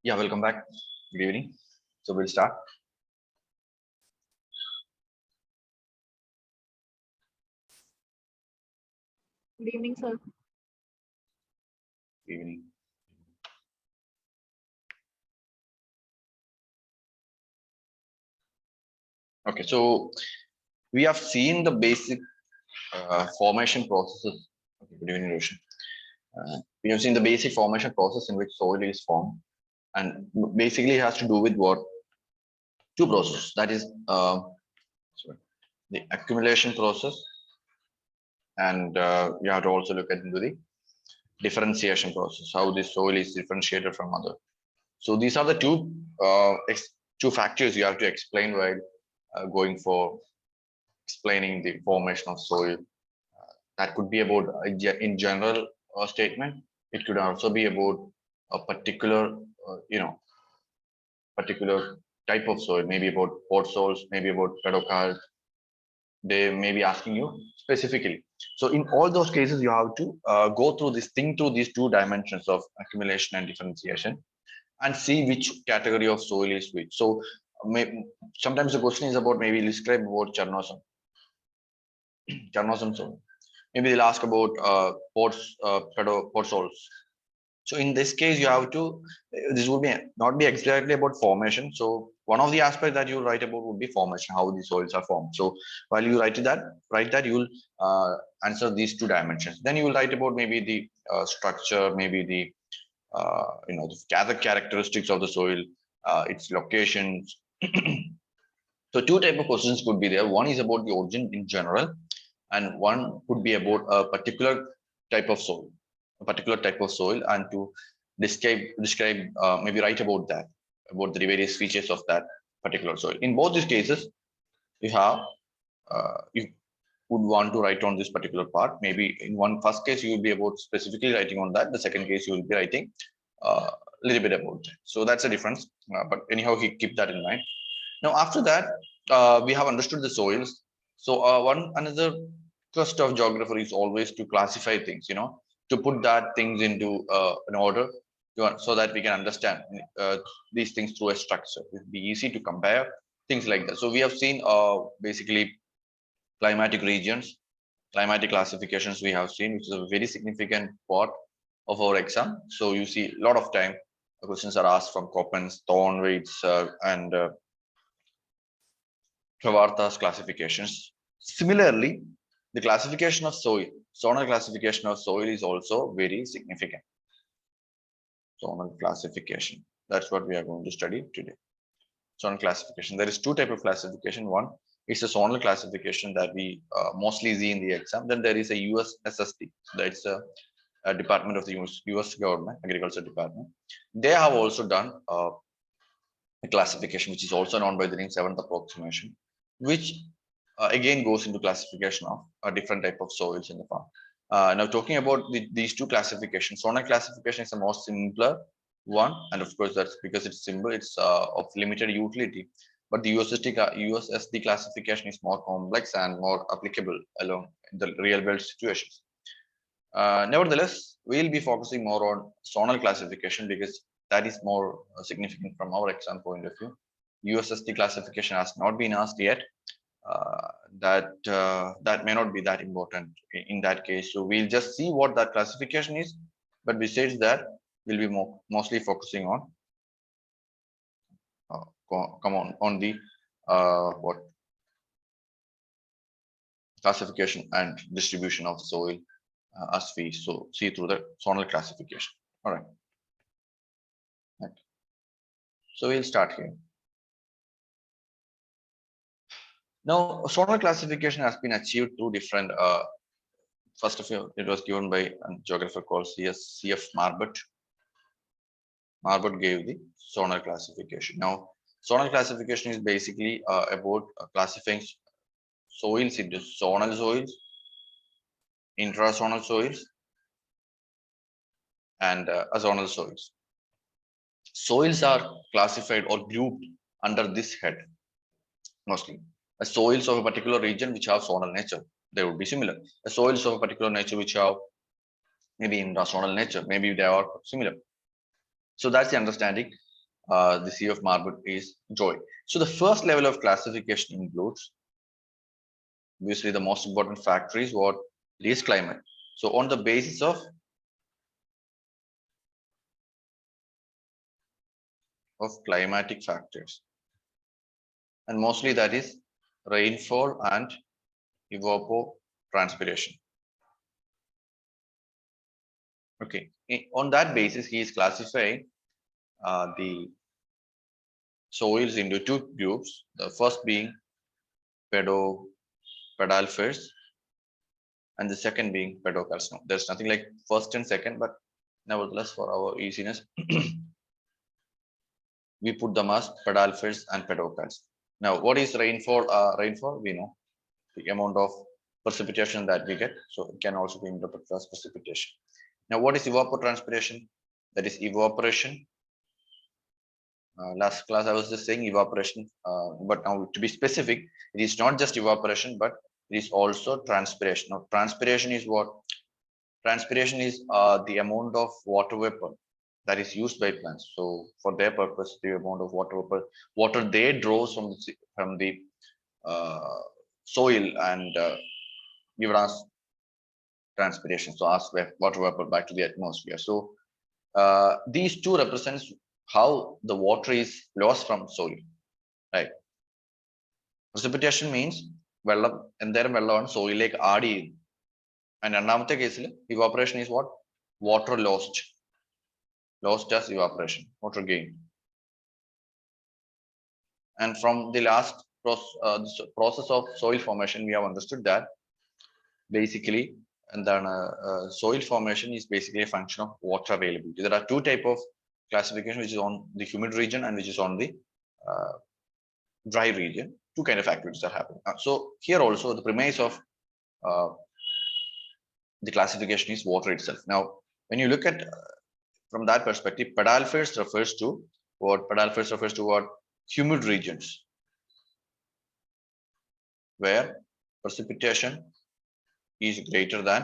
Yeah, welcome back. Good evening. So we'll start. Good evening, sir. Good evening. Okay, so we have seen the basic formation processes. Okay, good evening, Roshan. We have seen the basic formation process in which soil is formed, and basically it has to do with what two processes. That is, sorry, the accumulation process, and you have to also look at into the differentiation process, how the soil is differentiated from other. So these are the two factors you have to explain while going for explaining the formation of soil. That could be about in general statement. It could also be about a particular, particular type of soil, maybe about pot soils, maybe about pedocalc. They may be asking you specifically. So in all those cases, you have to go through this thing through these two dimensions of accumulation and differentiation and see which category of soil is which. So sometimes the question is about maybe describe about Chernozem soil. Maybe they'll ask about pot soils. So in this case, you have to, this will be not be exactly about formation. So one of the aspects that you write about would be formation, how the soils are formed. So while you write that, you will answer these two dimensions. Then you will write about maybe the structure, maybe the the gather characteristics of the soil, its locations. So two type of questions could be there. One is about the origin in general, and one could be about a particular type of soil, and to describe maybe write about that, about the various features of that particular soil. In both these cases, you have you would want to write on this particular part. Maybe in one first case you will be about specifically writing on that. The second case you will be writing a little bit about that. So that's a difference. But anyhow, keep that in mind. Now after that, we have understood the soils. So one another quest of geographer is always to classify things. To put that things into an order, so that we can understand these things through a structure. It will be easy to compare things like that. So we have seen basically climatic regions, climatic classifications we have seen, which is a very significant part of our exam. So you see a lot of time the questions are asked from Coppens, Thornwaites, and Travarta's classifications. Similarly, the classification of soil, zonal classification of soil is also very significant. Zonal classification. That's what we are going to study today. Zonal classification. There is two type of classification. One is a zonal classification that we mostly see in the exam. Then there is a USSD. That's a department of the US government, Agriculture Department. They have also done a classification, which is also known by the name seventh approximation, which again goes into classification of a different type of soils in the farm. Now talking about these two classifications, zonal classification is the most simpler one, and of course that's because it's simple, it's of limited utility. But the USSD classification is more complex and more applicable along in the real world situations. Nevertheless, we'll be focusing more on zonal classification because that is more significant from our exam point of view. USSD classification has not been asked yet. That may not be that important in that case. So we'll just see what that classification is. But besides that, we'll be mostly focusing on on the what classification and distribution of soil as we see through the zonal classification. All right. So we'll start here. Now, zonal classification has been achieved through different. First of all, it was given by a geographer called C.F. Marbut. Marbut gave the zonal classification. Now, zonal classification is basically about classifying soils into zonal soils, intrazonal soils, and azonal soils. Soils are classified or grouped under this head mostly. Soils of a particular region which have zonal nature, they would be similar. Soils of a particular nature which have maybe intrazonal nature, maybe they are similar. So that's the understanding. the Sea of Marble is Joy. So the first level of classification includes, obviously, the most important factor is what it is climate. So on the basis of climatic factors, and mostly that is rainfall and evapotranspiration. Okay, on that basis, he is classifying the soils into two groups. The first being pedalfers, and the second being pedocalcs. No, there's nothing like first and second, but nevertheless, for our easiness, we put them as pedalfers and pedocalcs. Now, what is rainfall? Rainfall, we know the amount of precipitation that we get, so it can also be interpreted as precipitation. Now, what is evapotranspiration? That is evaporation. Last class I was just saying evaporation, but now to be specific, it is not just evaporation, but it is also transpiration. Now, transpiration is what? Transpiration is the amount of water vapor that is used by plants. So for their purpose, the amount of water they draw from the soil and give us transpiration. So ask water vapor back to the atmosphere. So these two represents how the water is lost from soil, right? Precipitation means വെള്ളം എന്തേലും വെള്ളമാണ് സോയിലേക്ക് add ചെയ്യുന്നത്. And രണ്ടാമത്തെ കേസിൽ evaporation is what? Water lost as evaporation, water gain. And from the last process of soil formation, we have understood that basically, and then soil formation is basically a function of water availability. There are two type of classification, which is on the humid region and which is on the dry region. Two kind of activities are happening. So here also the premise of the classification is water itself. Now, when you look at from that perspective, pedalfers refers to what? Pedalfers refers to what? Humid regions where precipitation is greater than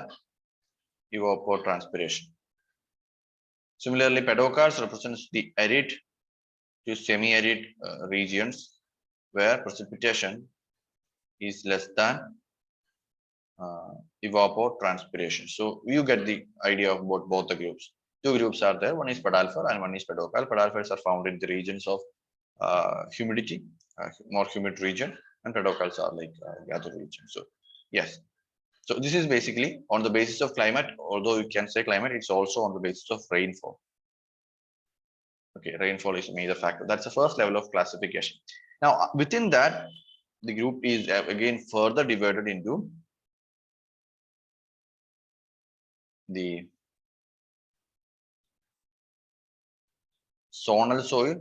evapotranspiration. Similarly, pedocalcs represents the arid to semi-arid regions where precipitation is less than evapotranspiration. So you get the idea of both the groups. Two groups are there. One is pedalfer and one is pedocalc. Pedalfers are found in the regions of humidity, more humid region, and pedocalcs are like the other region. So yes. So this is basically on the basis of climate. Although you can say climate, it's also on the basis of rainfall. Okay, rainfall is a major factor. That's the first level of classification. Now, within that, the group is again further divided into the zonal soil.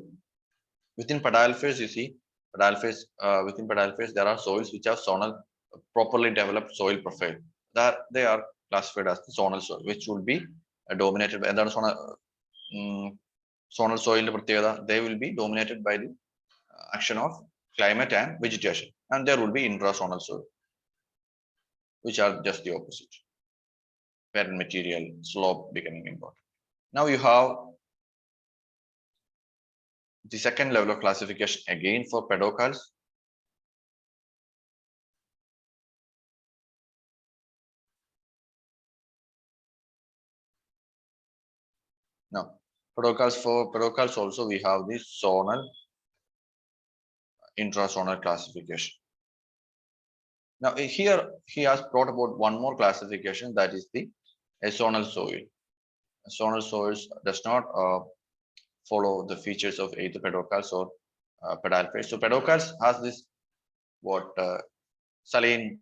Within pedalfers, you see, within pedalfers, there are soils which have zonal, properly developed soil profile. That they are classified as the zonal soil, which will be dominated by zonal soil. They will be dominated by the action of climate and vegetation, and there will be intrazonal soil, which are just the opposite. Parent material slope becoming important. Now you have the second level of classification again for pedocalcs. Now, pedocalcs also we have the zonal, intrazonal classification. Now here he has brought about one more classification, that is the azonal soil. Azonal soils does not follow the features of either pedocalcs or pedalfers. So pedocalcs has this what saline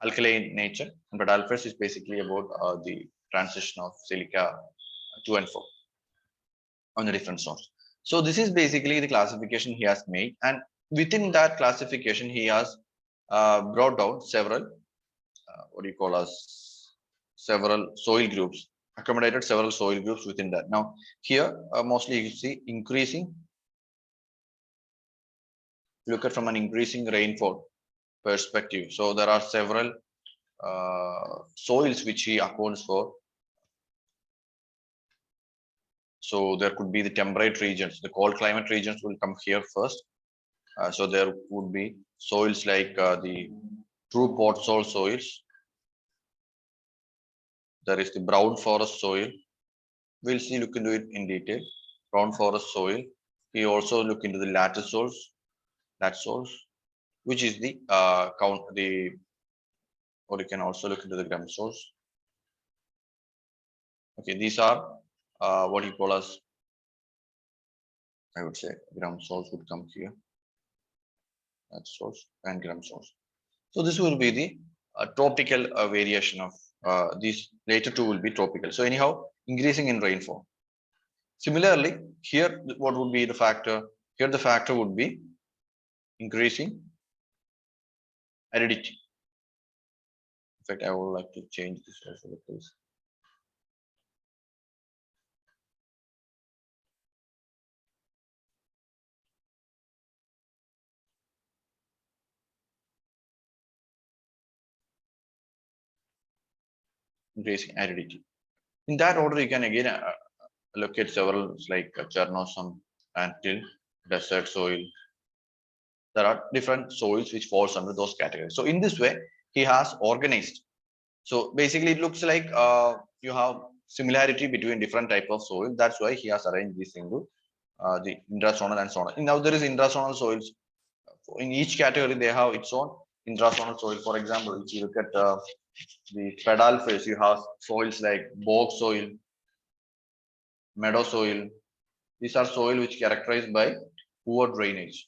alkaline nature, and pedalfers is basically about the transition of silica to and fro on the different zones. So this is basically the classification he has made, and within that classification he has brought down several what do you call as several soil groups, accommodated several soil groups within that. Now here mostly you see increasing, look at from an increasing rainfall perspective. So there are several soils which he accounts for So there could be the temperate regions, the cold climate regions will come here first. So there would be soils like the true potsol soils. There is the brown forest soil. We'll see, look into it in detail. Brown forest soil. We also look into the lattice soils, which is the or you can also look into the gram soils. Okay, these are what you call as, I would say, gram soils would come here. Lattice soils and gram soils. So this will be the tropical variation of these later two will be tropical. So anyhow, increasing in rainfall. Similarly, here what would be the factor? Here the factor would be increasing aridity. In fact, I would like to change this also, please. Increasing aridity. In that order, you can again look at several like Chernosem and till desert soil. There are different soils which falls under those categories. So in this way, he has organized. So basically, it looks like you have similarity between different type of soil. That's why he has arranged this into the intrazonal and zonal. Now there is intrazonal soils. In each category, they have its own intrazonal soil. For example, if you look at the pedal phase, you have soils like bog soil, meadow soil. These are soil which characterized by poor drainage.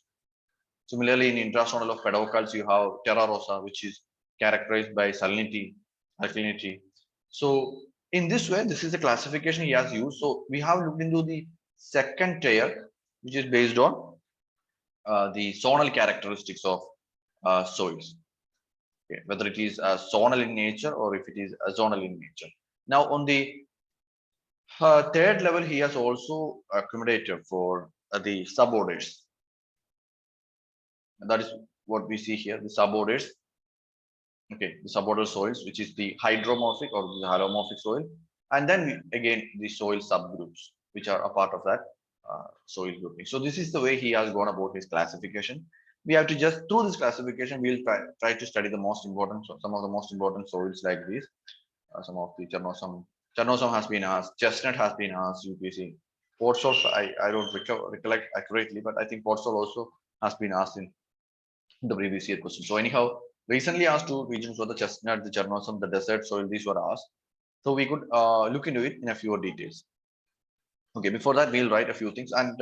Similarly, in intrazonal of pedicels, you have terra rosa, which is characterized by salinity, alkalinity. So in this way, this is the classification he has used. So we have looked into the second tier, which is based on the zonal characteristics of soils, okay, whether it is zonal in nature or if it is zonal in nature. Now on the third level, he has also accommodated for the suborders. And that is what we see here, the suborders. Okay, the suborder soils, which is the hydromorphic or the halomorphic soil, and then again the soil subgroups, which are a part of that soil grouping. So this is the way he has gone about his classification. We have to just through this classification, we'll try to study the most important, some of the most important soils like these. Some of the Chernosem has been asked, chestnut has been asked, UPC. Potsol, I don't recollect accurately, but I think Potsol also has been asked in the previous year question. So anyhow, recently asked two regions were the chestnut, the Chernosem, the desert soil. These were asked, so we could look into it in a few details. Okay, before that we'll write a few things, and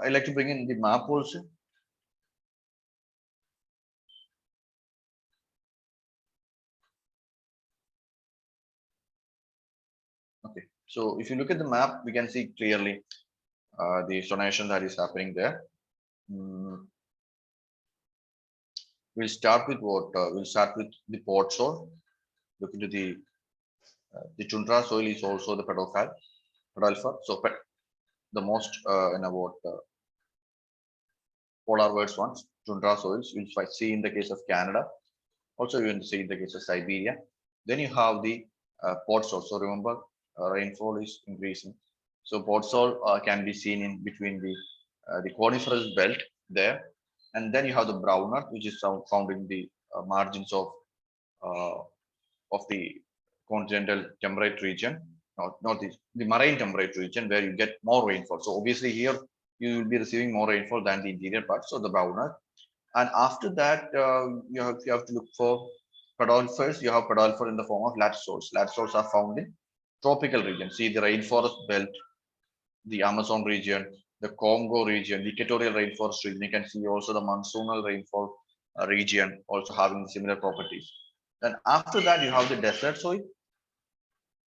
I'd like to bring in the map also. Okay, so if you look at the map, we can see clearly the zonation that is happening there. We'll start with what? We'll start with the potsol. Look into the tundra soil is also the pedalfer. So the most in about polar words ones, tundra soils, which I see in the case of Canada. Also, you can see in the case of Siberia. Then you have the potsol. So remember, rainfall is increasing. So potsol can be seen in between the coniferous belt there, and then you have the brown earth, which is found in the margins uh, of the continental temperate region, not the marine temperate region where you get more rainfall. So obviously here you will be receiving more rainfall than the interior parts, so the brown earth. And after that, you have to look for pedalfers. You have pedalfer in the form of lattice soils. Lattice soils are found in tropical regions. See the rainforest belt, the Amazon region, the Congo region, the equatorial rainforest region. You can see also the monsoonal rainfall region also having similar properties. Then after that, you have the desert soil,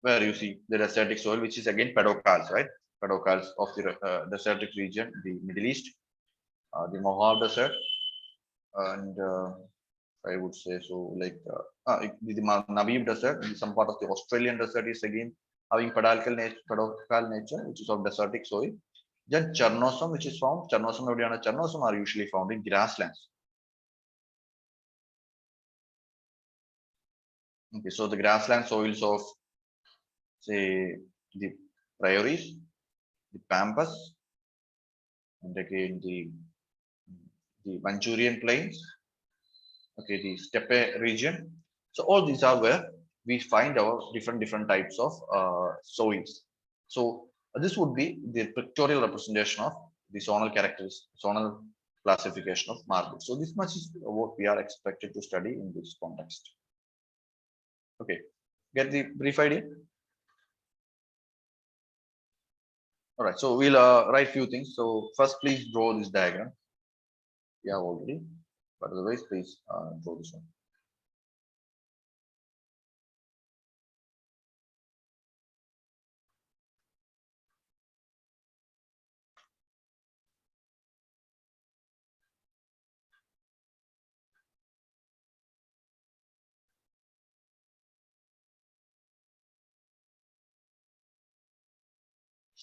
where you see the desertic soil, which is again pedocals, right? Pedocals of the desertic region, the Middle East, the Mohave Desert, and I would say so like the Namib Desert, some part of the Australian desert is again having pedal nature, which is of desertic soil. Then Chernosem, which is found, Chernosem are usually found in grasslands. Okay, so the grassland soils of say the prairies, the Pampas, and again the Manchurian plains, okay, the steppe region. So all these are where we find our different types of soils. So this would be the pictorial representation of the zonal characteristics, zonal classification of marble. So this much is what we are expected to study in this context. Okay, get the brief idea. All right, so we'll write few things. So first, please draw this diagram. Yeah, already, but otherwise, please draw this one.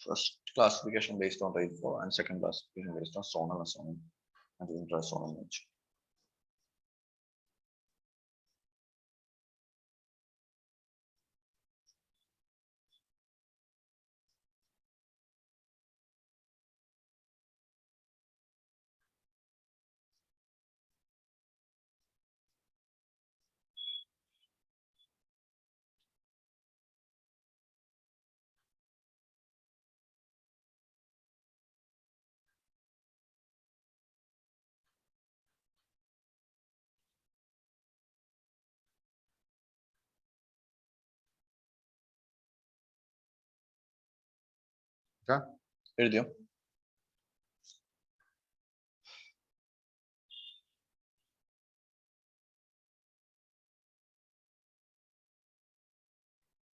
First classification based on rainfall and second classification based on zonal and intrazonal nature. Okay, എഴുതിയോ?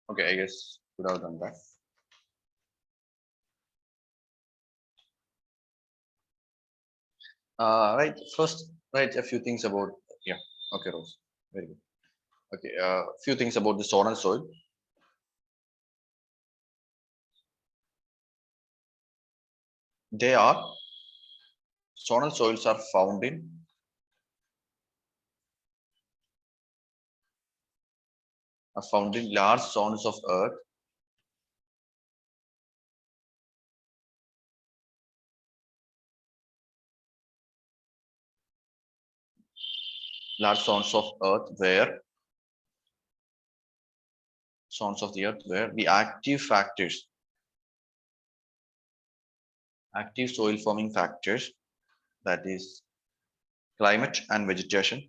Okay, I guess could have done that. Right, first write a few things about, yeah, okay, Rose, very good. Okay, few things about the zonal soil. They are, zonal soils are found in large zones of earth where zones of the earth where the active soil forming factors, that is climate and vegetation,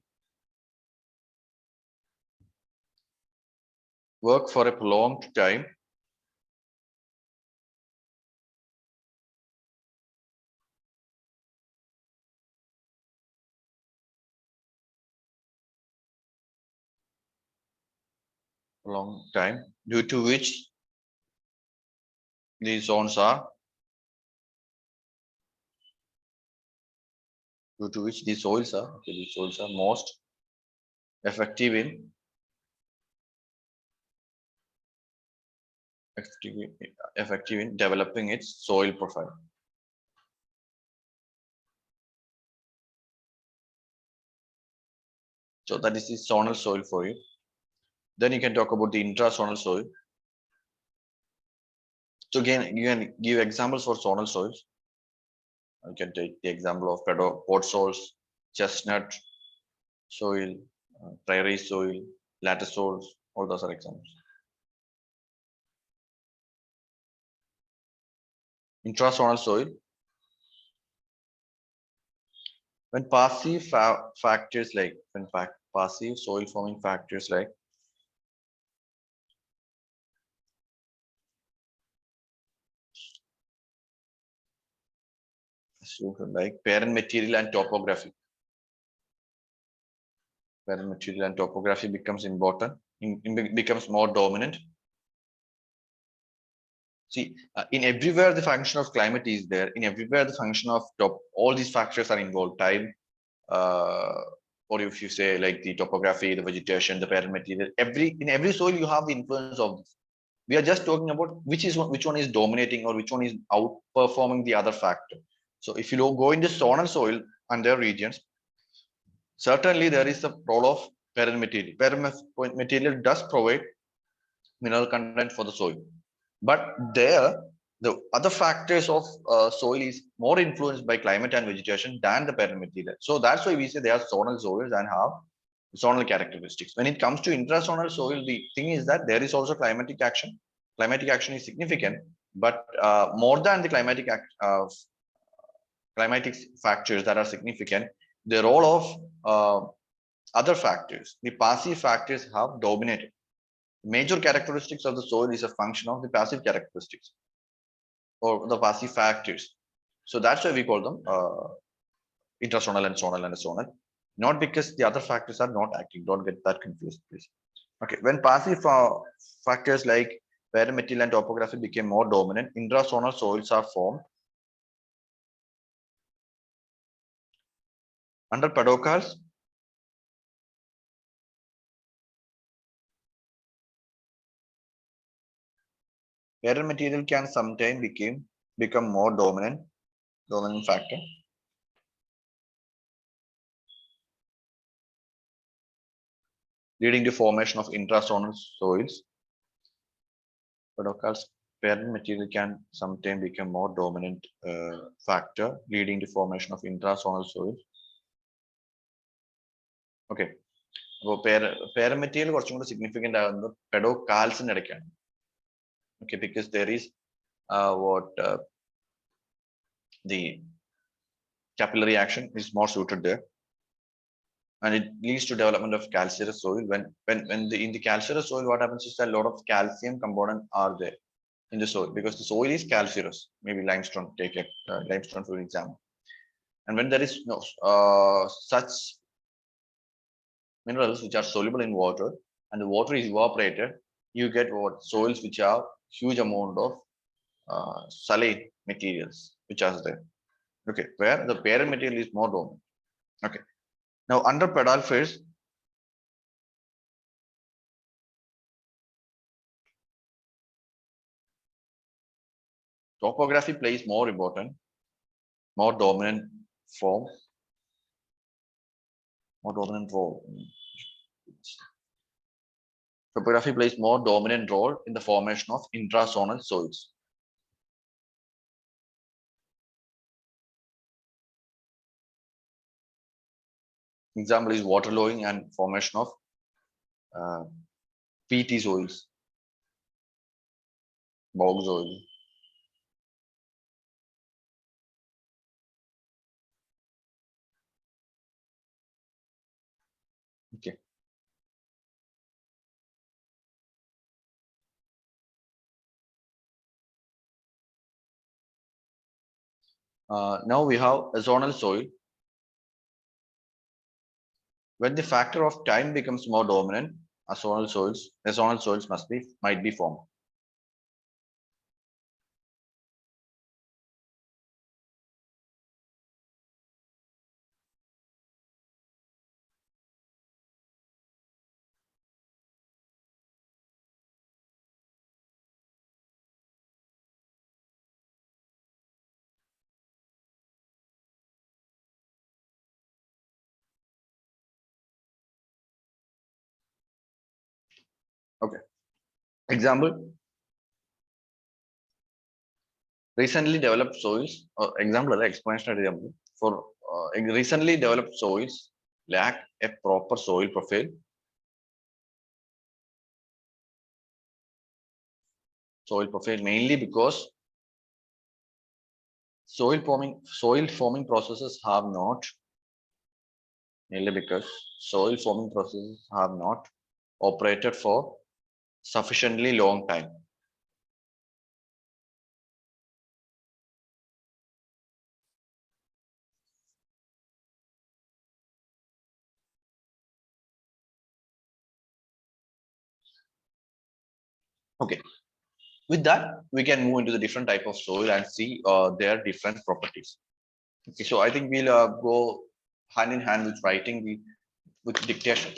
work for a prolonged time due to which these zones are these soils are most effective in developing its soil profile. So that is the zonal soil for you. Then you can talk about the intrazonal soil. So again, you can give examples for zonal soils. You can take the example of pot soils, chestnut soil, prairie soil, lattice soils, all those are examples. Intrazonal soil, when passive factors like passive soil forming factors like parent material and topography. Parent material and topography becomes important, becomes more dominant. See, in everywhere the function of climate is there. In everywhere the function of all these factors are involved. Time, or if you say like the topography, the vegetation, the parent material. In every soil you have the influence of this. We are just talking about which one is dominating or which one is outperforming the other factor. So if you go into zonal soil and their regions, certainly there is the role of parent material. Parent material does provide mineral content for the soil, but there the other factors of soil is more influenced by climate and vegetation than the parent material. So that's why we say they are zonal soils and have zonal characteristics. When it comes to intrazonal soil, the thing is that there is also climatic action. Climatic action is significant, but more than the climatic factors that are significant, the role of other factors, the passive factors have dominated. Major characteristics of the soil is a function of the passive characteristics or the passive factors. So that's why we call them intrazonal and zonal, not because the other factors are not acting. Don't get that confused, please. Okay, when passive factors like parametric and topography became more dominant, intrazonal soils are formed. Under pedocals, parent material can sometimes become more dominant factor. Leading to formation of intrazonal soils. Pedocals parent material can sometimes become more dominant factor, leading to formation of intrazonal soils. Okay. അപ്പോൾ പാരമെറ്റീരിയൽ കുറച്ചും കൂടി significant ആകുന്നത് പെഡോകാൽസിന്റെ ഇടയ്ക്കാണ്. Okay, because there is the capillary action is more suited there, and it leads to development of calcareous soil. In the calcareous soil, what happens is that a lot of calcium components are there in the soil because the soil is calcareous. Maybe limestone, take a limestone for example. And when there is no such minerals which are soluble in water and the water is evaporated, you get what soils which have huge amount of saline materials which are there. Okay, where the parent material is more dominant. Okay, now under pedal phase, topography plays more important, more dominant form, more dominant role. Topography plays more dominant role in the formation of intrazonal soils. Example is waterlogging and formation of peaty soils, bog soil. Okay. Now we have a zonal soil. When the factor of time becomes more dominant, zonal soils might be formed. Okay. Example, recently developed soils, or example, exponential example, for recently developed soils lack a proper soil profile. Soil profile mainly because soil forming processes have not, mainly because soil forming processes have not operated for sufficiently long time. Okay, with that we can move into the different type of soil and see their different properties. Okay, so I think we'll go hand in hand with writing with dictation.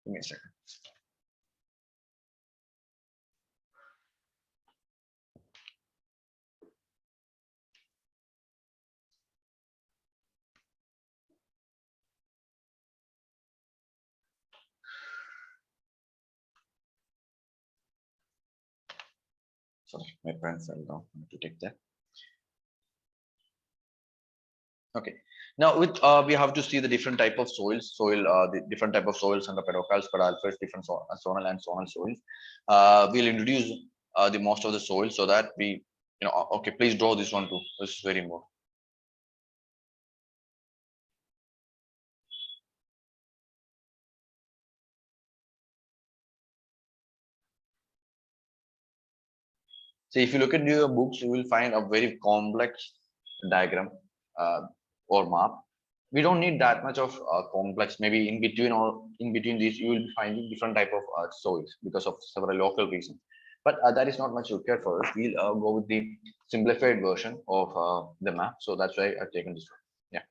Give me a second. Sorry, my pen fell down. I have to take that. Okay. Now with we have to see the different type of soils, the different type of soils under pedocals, pedalfers, different zonal and zonal soils. We'll introduce the most of the soils so that we, okay, please draw this one too. This is very important. So if you look at your books, you will find a very complex diagram uh, or map. We don't need that much of complex. Maybe in between or in between these, you will be finding different type of soils because of several local reasons. But that is not much required for us. We'll go with the simplified version of the map. So that's why I've taken this one. Yeah.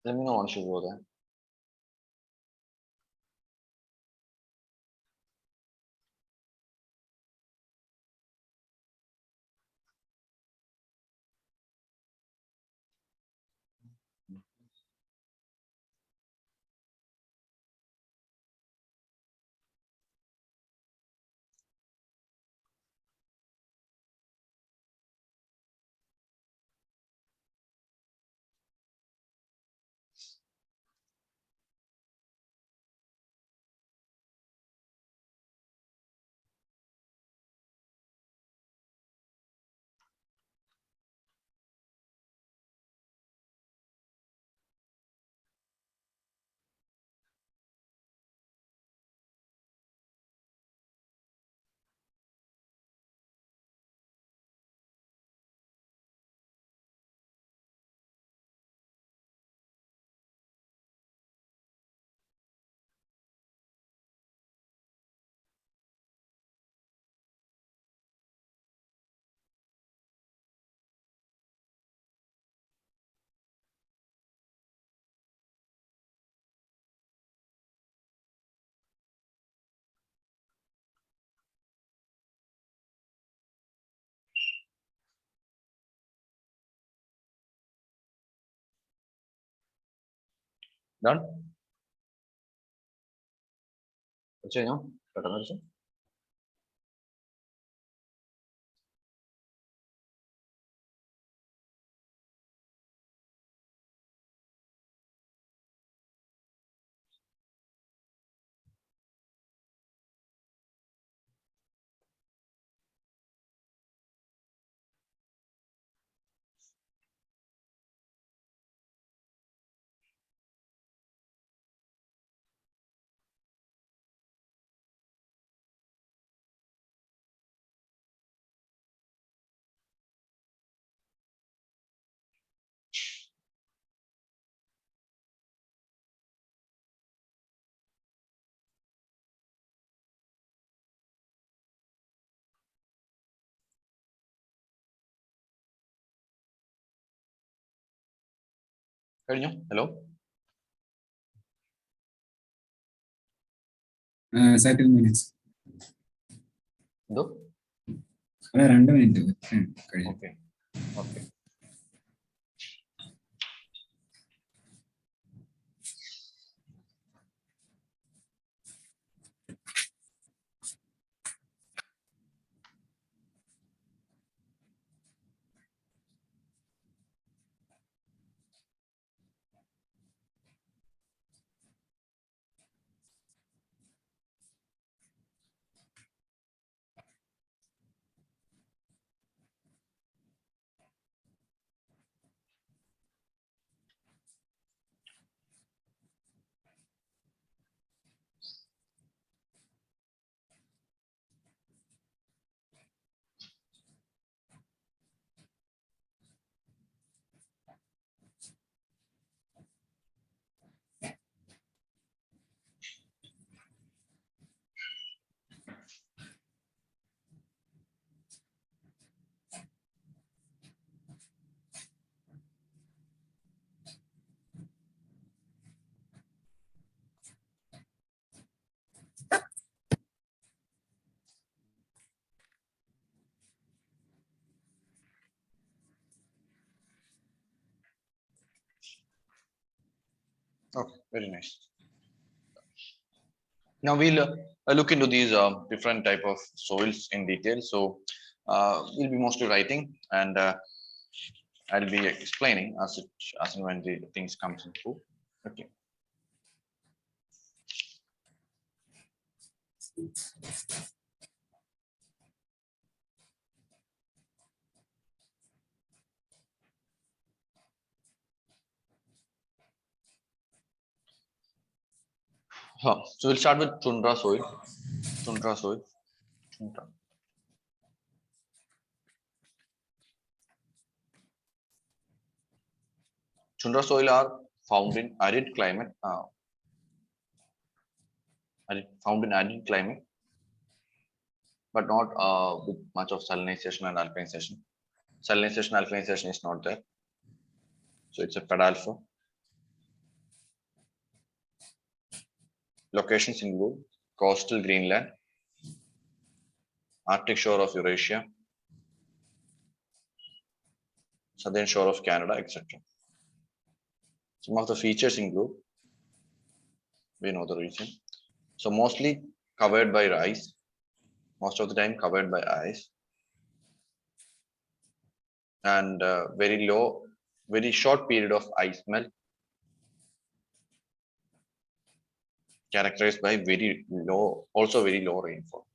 Let me know once you go there. Done? What's your name? Hello. Settlements. Do? അല്ല 2 minute കഴിഞ്ഞു. Okay. Okay. Okay, very nice. Now we'll look into these different type of soils in detail. So we'll be mostly writing, and I'll be explaining as and when the things comes into. Okay. So we'll start with tundra soil. Tundra soil. Tundra. Tundra soil are found in arid climate. Found in arid climate, but not with much of salinization and alkalinization. Salinization, alkalinization is not there, so it's a pedalfo. Locations include coastal Greenland, Arctic shore of Eurasia, southern shore of Canada, etc. Some of the features include, we know the region, so mostly covered by ice, most of the time covered by ice, and very short period of ice melt, characterized by very low rainfall.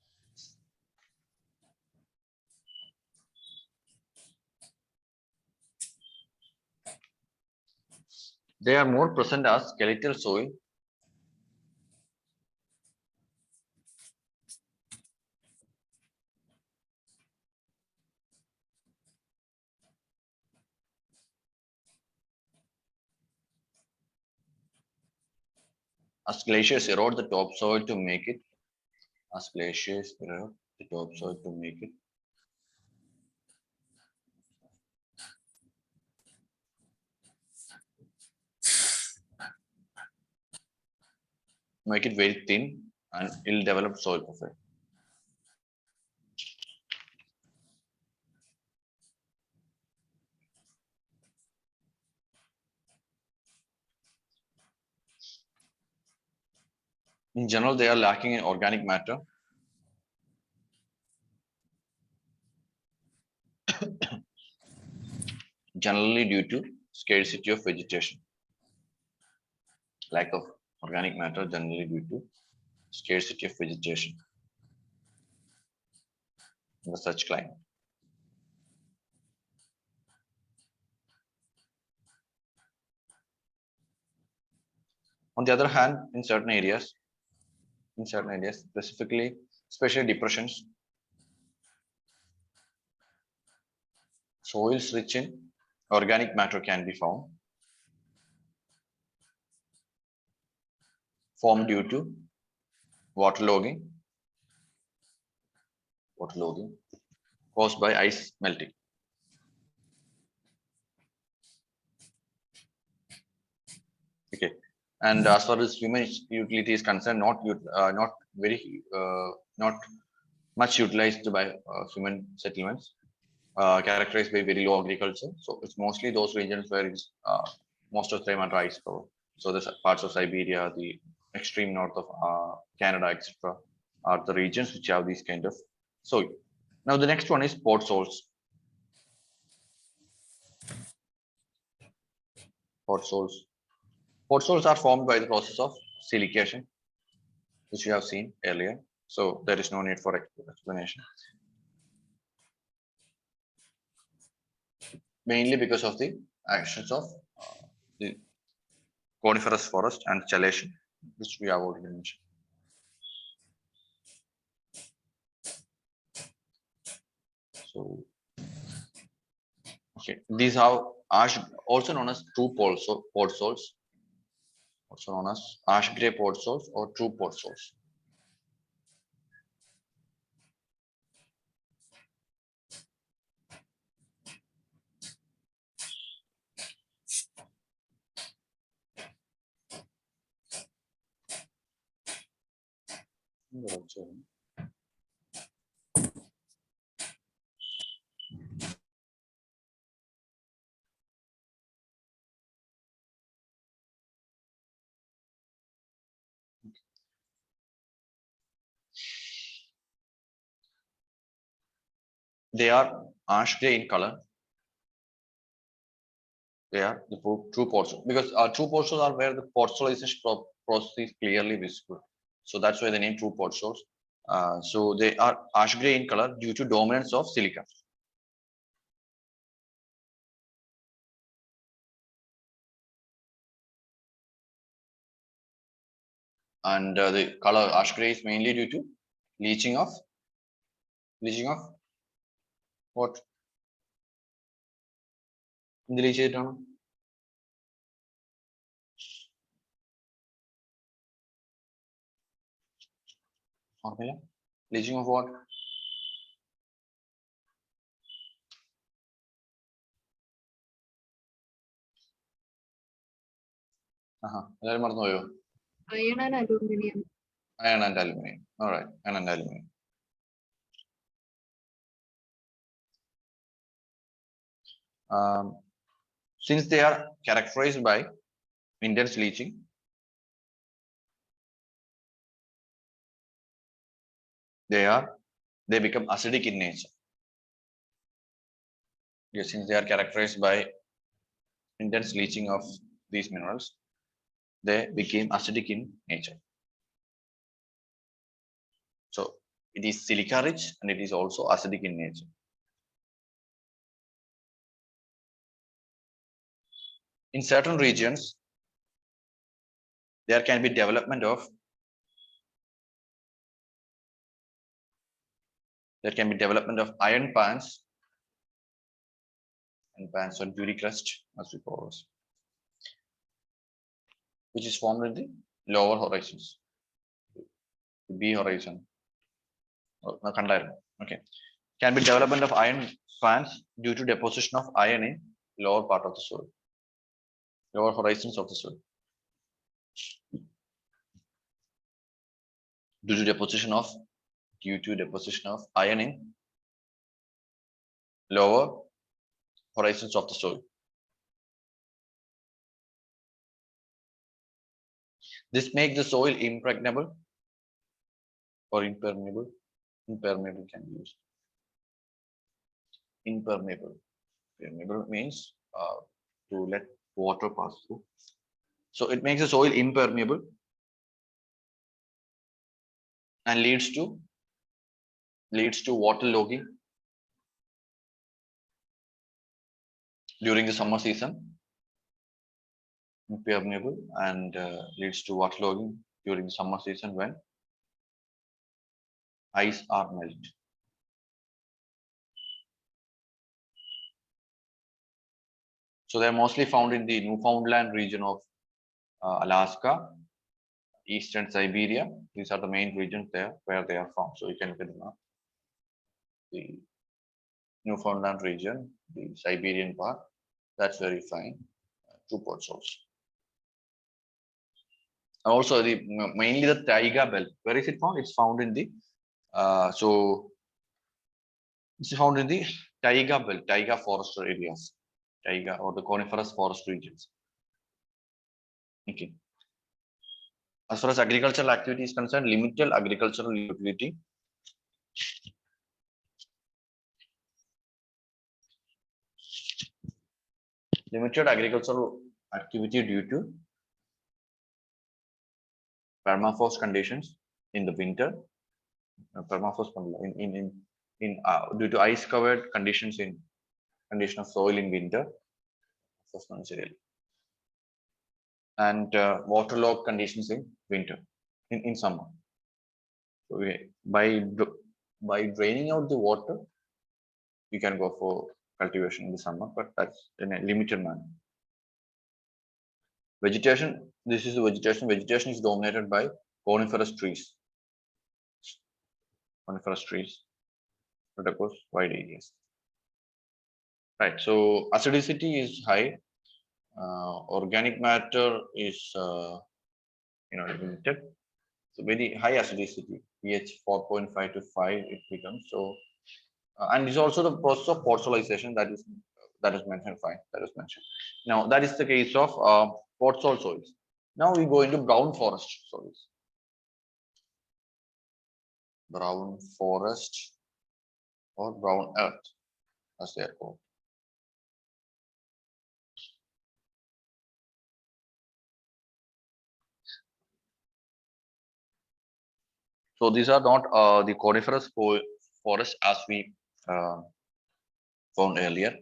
They are more present as skeletal soil. As glaciers erode the topsoil to make it, as glaciers erode the topsoil to make it very thin and ill-developed soil profile. In general, they are lacking in organic matter. Generally due to scarcity of vegetation. Lack of organic matter generally due to scarcity of vegetation in such climate. On the other hand, in certain areas, specifically, especially depressions, soils rich in organic matter can be found, formed due to waterlogging caused by ice melting. Okay, and as far as human utility is concerned, not much utilized by human settlements, characterized by very low agriculture. So it's mostly those regions where it's most of the time under ice cover. So the parts of Siberia, the extreme north of Canada, etc., are the regions which have these kind of soil. Now the next one is port soils. Port soils. Port soils are formed by the process of silication, which we have seen earlier. So there is no need for explanation. Mainly because of the actions of the coniferous forest and chelation, which we have already mentioned. So, okay, these are ash, also known as true port soils, also known as ash gray port soils or true port soils. they are ash gray in color. They are the true porcelain, because true porcelains are where the porcelainization process is clearly visible. So that's why the name true porcelains. So they are ash gray in color due to dominance of silica. And the color ash gray is mainly due to leaching of what? എന്ത് leach ചെയ്തിട്ടാണ്? ഓർമ്മയില്ല? Leaching of what? എല്ലാവരും മറന്നുപോയോ? Iron and aluminum. Iron and aluminum. All right, iron and aluminum. Since they are characterized by intense leaching, they become acidic in nature. Yes, since they are characterized by intense leaching of these minerals, they became acidic in nature. So it is silica rich and it is also acidic in nature. In certain regions, there can be development of iron pans and pans or dewey crust, as we call it, which is formed in the lower horizons, B horizon. Okay, can be development of iron fans due to deposition of iron in lower part of the soil, lower horizons of the soil, due to deposition of iron in lower horizons of the soil. This makes the soil impregnable or impermeable. Impermeable can be used. Impermeable. Impermeable means to let water pass through. So it makes the soil impermeable and leads to waterlogging during the summer season. Impermeable and leads to waterlogging during the summer season when ice are melted. So they're mostly found in the Newfoundland region of Alaska, eastern Siberia. These are the main regions there where they are found. So you can look at the map. The Newfoundland region, the Siberian part, that's where you find true porcelains. Also, mainly the taiga belt. Where is it found? It's found in the it's found in the taiga belt, taiga forest areas, taiga or the coniferous forest regions. Okay. As far as agricultural activity is concerned, limited agricultural utility. Limited agricultural activity due to permafrost conditions in the winter. Permafrost due to ice covered conditions in condition of soil in winter, and waterlogged conditions in winter, in summer. So by draining out the water, you can go for cultivation in the summer, but that's in a limited manner. Vegetation, this is the vegetation. Vegetation is dominated by coniferous trees. Coniferous trees spread across wide areas. Right, so acidicity is high. Organic matter is limited. So very high acidicity, pH 4.5 to 5 it becomes. So and it's also the process of porcelainization that is mentioned. Fine, that is mentioned. Now that is the case of porcelain soils. Now we go into brown forest soils. Brown forest or brown earth, as they are called. So these are not the coniferous forests as we uh, found earlier.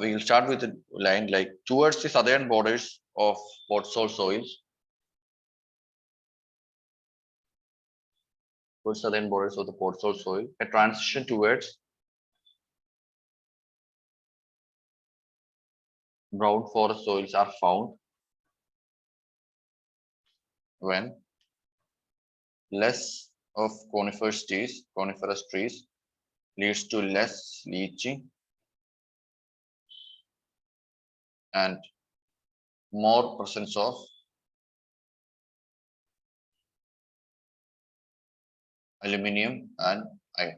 We will start with a line like towards the southern borders of Potsol soils. Towards southern borders of the Potsol soil, a transition towards brown forest soils are found when less of coniferous trees leads to less leaching and more presence of aluminum and iron.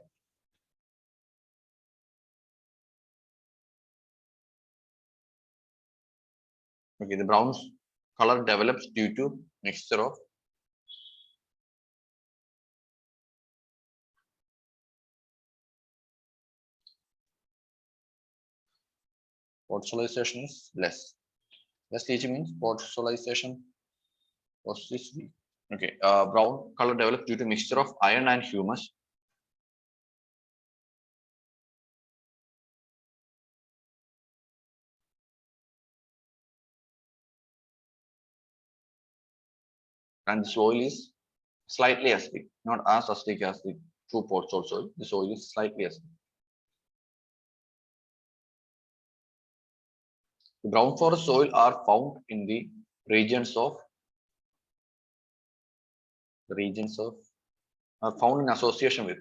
Okay, the brown color develops due to mixture of potsolization is less. Less leaching means potsolization was this weak. Okay, brown color develops due to mixture of iron and humus. And the soil is slightly acidic, not as acidic as the true Potsol soil. The soil is slightly acidic. The brown forest soil are found in the regions of are found in association with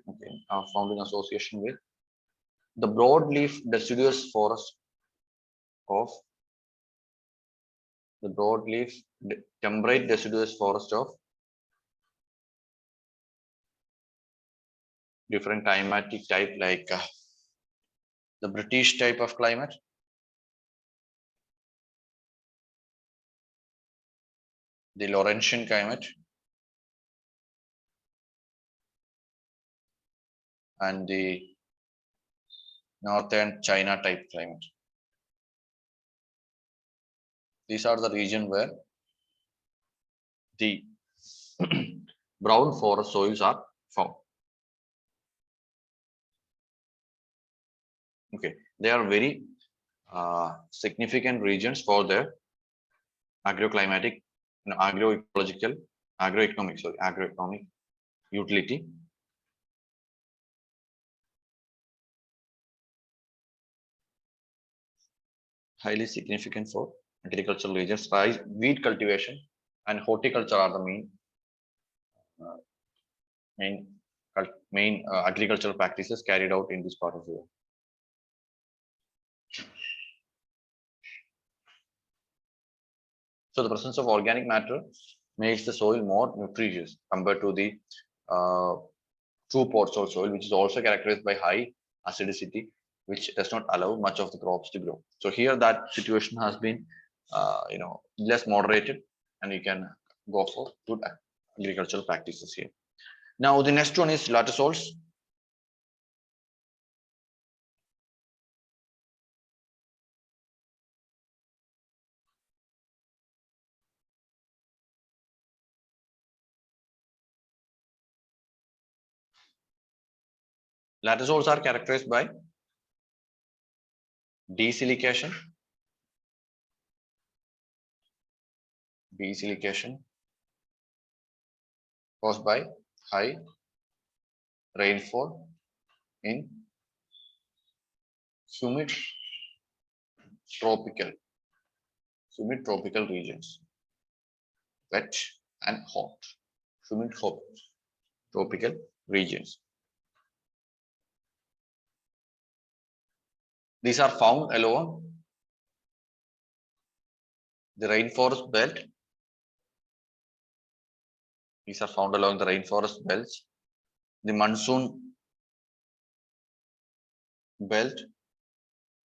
are found in association with the broadleaf deciduous forest of the broadleaf temperate deciduous forest of different climatic type like the British type of climate, the Laurentian climate, and the northern China type climate. These are the region where the brown forest soils are found. Okay, they are very significant regions for their agroclimatic, agroeconomic utility. Highly significant for agricultural regions. Rice, wheat cultivation, and horticulture are the main agricultural practices carried out in this part of the world. So the presence of organic matter makes the soil more nutritious compared to the true Potsol soil, which is also characterized by high acidicity, which does not allow much of the crops to grow. So here that situation has been, less moderated, and you can go for good agricultural practices here. Now the next one is latosols. Latosols are characterized by desilication, caused by high rainfall in humid tropical regions, wet and hot, humid tropical regions. These are found along the rainforest belt. These are found along the rainforest belts, the monsoon belt,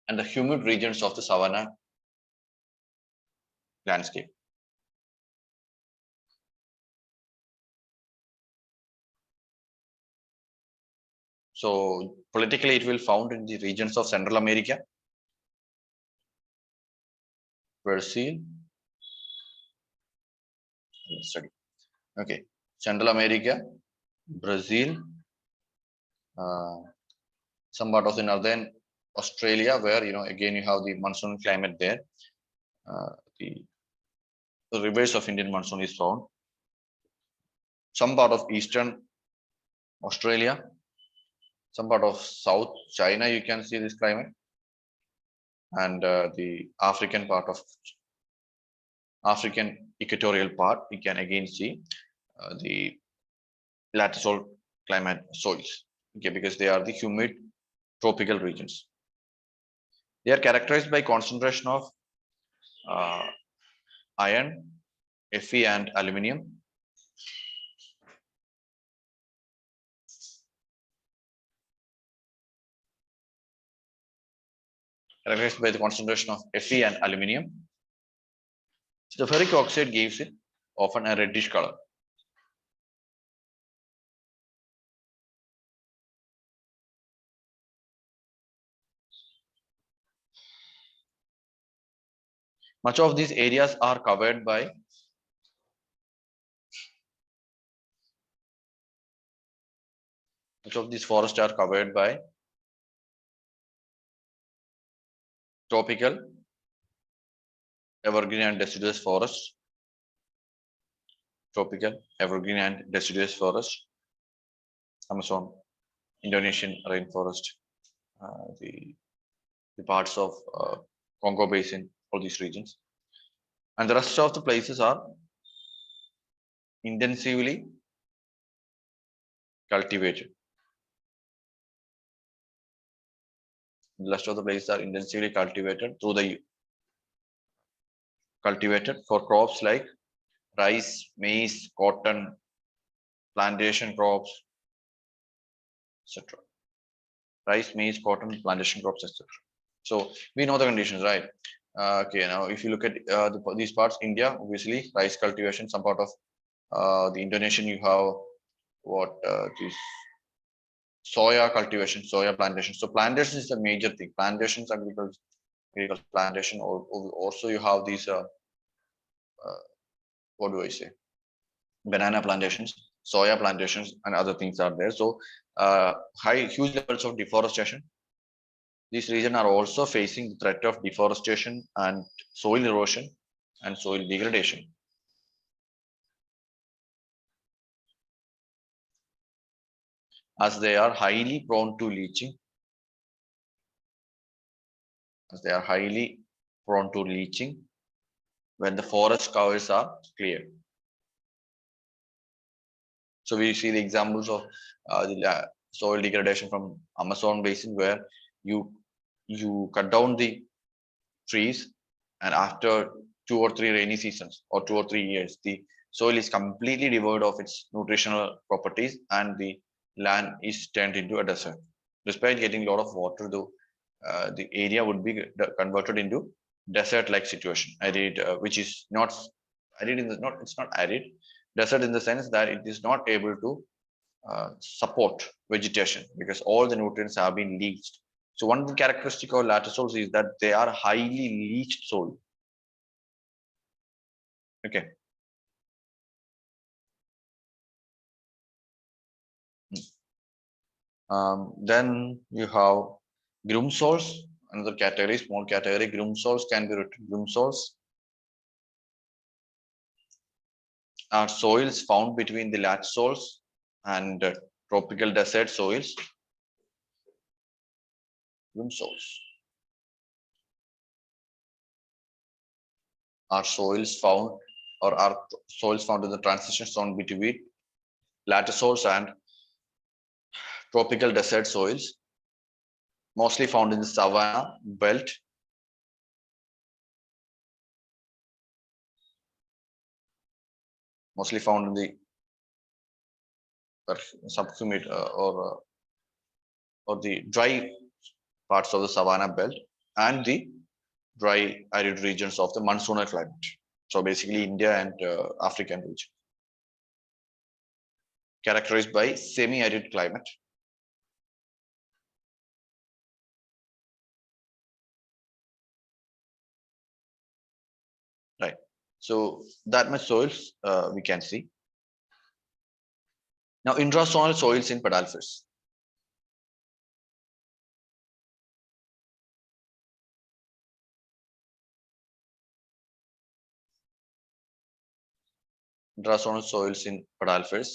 and the humid regions of the savanna landscape. So politically, it will found in the regions of Central America, Brazil. Let's study. Okay, Central America, Brazil, some part of the northern Australia, where again you have the monsoon climate there. The reverse of Indian monsoon is found. Some part of eastern Australia, some part of South China, you can see this climate, and the African part of African equatorial part, we can again see the latticeal climate soils, okay, because they are the humid tropical regions. They are characterized by concentration of iron, Fe, and aluminium. Characterized by the concentration of Fe and aluminium. So the ferric oxide gives it often a reddish color. Much of these areas are covered by forests are covered by tropical evergreen and deciduous forests. Tropical evergreen and deciduous forest, Amazon, Indonesian rainforest, the parts of Congo Basin, all these regions, and the rest of the places are intensively cultivated. The rest of the places are intensively cultivated for crops like rice, maize, cotton, plantation crops, etc. Rice, maize, cotton, plantation crops, etc. So we know the conditions, right? Okay, now if you look at these parts, India, obviously rice cultivation, some part of the Indonesian, you have what this soya cultivation, soya plantation. So plantation is the major thing. Plantations, agriculture plantation, or also you have these what do I say? Banana plantations, soya plantations, and other things are there. So huge levels of deforestation. These regions are also facing the threat of deforestation and soil erosion and soil degradation. As they are highly prone to leaching. When the forest covers are cleared. So we see the examples of the soil degradation from Amazon basin, where you cut down the trees, and after 2 or 3 rainy seasons or 2 or 3 years, the soil is completely devoid of its nutritional properties, and the land is turned into a desert. Despite getting a lot of water, though, the area would be converted into desert-like situation. Arid, which is not arid it's not arid. Desert in the sense that it is not able to support vegetation because all the nutrients have been leached. So one characteristic of lattice soils is that they are highly leached soil. Okay. Then you have groom soils, another category, small category. Groom soils can be written. Groom soils are soils found between the lattice soils and tropical desert soils. Groom soils are soils found in the transition zone between lattice soils and tropical desert soils, mostly found in the savanna belt, mostly found in the subhumid or the dry parts of the savanna belt and the dry arid regions of the monsoonal climate. So basically India and African region. Characterized by semi-arid climate. So that much soils we can see. Now intrasonal soils in pedalfish. Intrasonal soils in pedalfish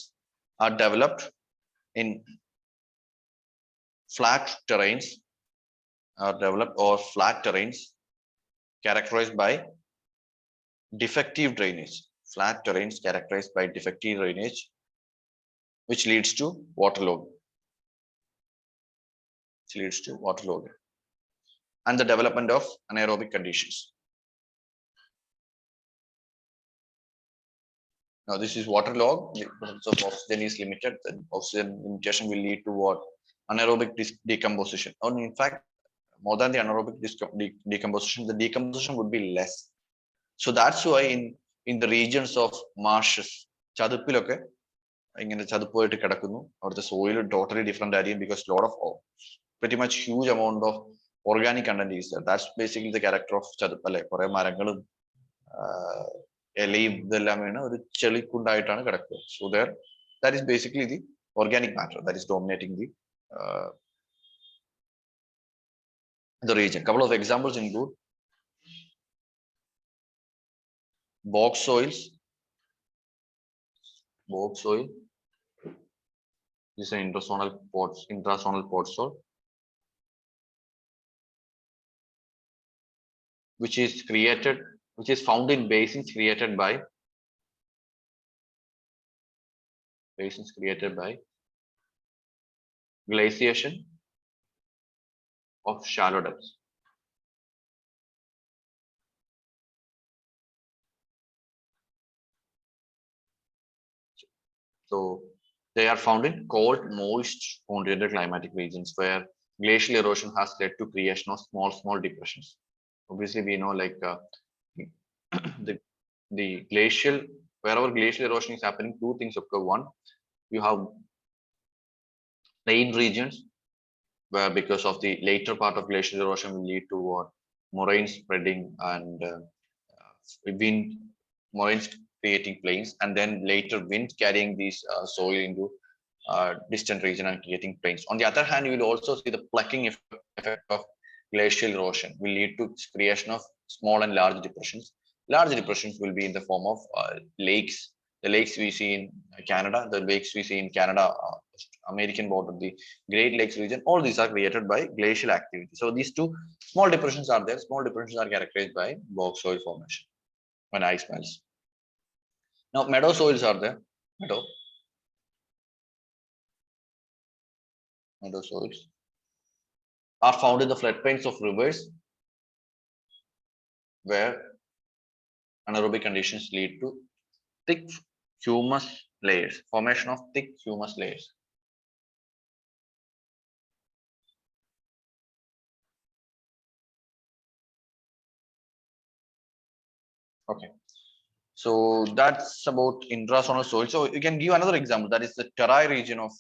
are developed in flat terrains, characterized by defective drainage. Flat terrains characterized by defective drainage, which leads to waterlogging. And the development of anaerobic conditions. Now this is waterlogged. The presence of oxygen is limited. The oxygen limitation will lead to what? Anaerobic decomposition. Or in fact, more than the anaerobic decomposition, the decomposition would be less. So that's why in the regions of marshes, ചതുപ്പിലൊക്കെ ഇങ്ങനെ ചതുപ്പായിട്ട് കിടക്കുന്നു. അവിടുത്തെ soil totally different ആയിരിക്കും because lot of pretty much huge amount of organic content is there. That's basically the character of ചതുപ്പ് അല്ലെ. കുറെ മരങ്ങളും ഇലയും ഇതെല്ലാം വീണ് ഒരു ചെളിക്കുണ്ടായിട്ടാണ് കിടക്കുക. So there, that is basically the organic matter that is dominating the region. Couple of examples include bog soils. Bog soil is an intrasonal pod soil, which is found in basins created by glaciation of shallow depths. So they are found in cold, moist, continental climatic regions where glacial erosion has led to creation of small depressions. Obviously, we know like the glacial, wherever glacial erosion is happening, two things occur. One, you have plain regions where because of the later part of glacial erosion will lead to moraine spreading and moraines creating plains, and then later wind carrying these soil into distant region and creating plains. On the other hand, you will also see the plucking effect of glacial erosion will lead to creation of small and large depressions. Large depressions will be in the form of lakes. The lakes we see in Canada, American border, the Great Lakes region, all these are created by glacial activity. So these two small depressions are there. Small depressions are characterized by bog soil formation when ice melts. Now meadow soils are there. Meadow soils are found in the floodplains of rivers where anaerobic conditions lead to thick humus layers, formation of thick humus layers. Okay, so that's about intrasonal soil. So you can give another example, that is the Terai region of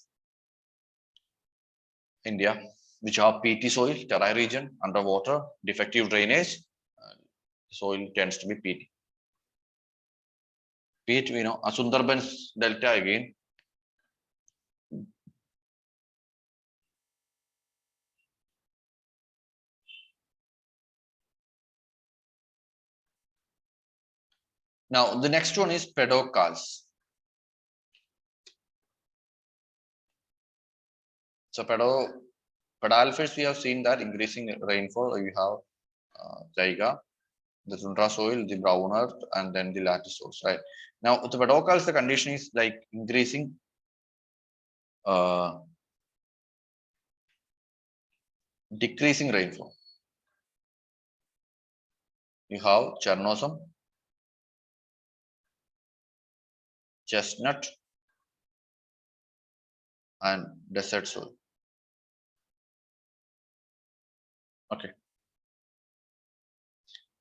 India, which are peaty soil. Terai region, underwater, defective drainage, soil tends to be peaty. Peat, we know, Sundarbans Delta again. Now the next one is pedocals. So pedalfish, we have seen that increasing rainfall. You have Jaiga, the tundra soil, the brown earth, and then the lattice soils, right? Now with the pedocals, the condition is like increasing decreasing rainfall. You have Chernosem, chestnut, and desert soil. Okay.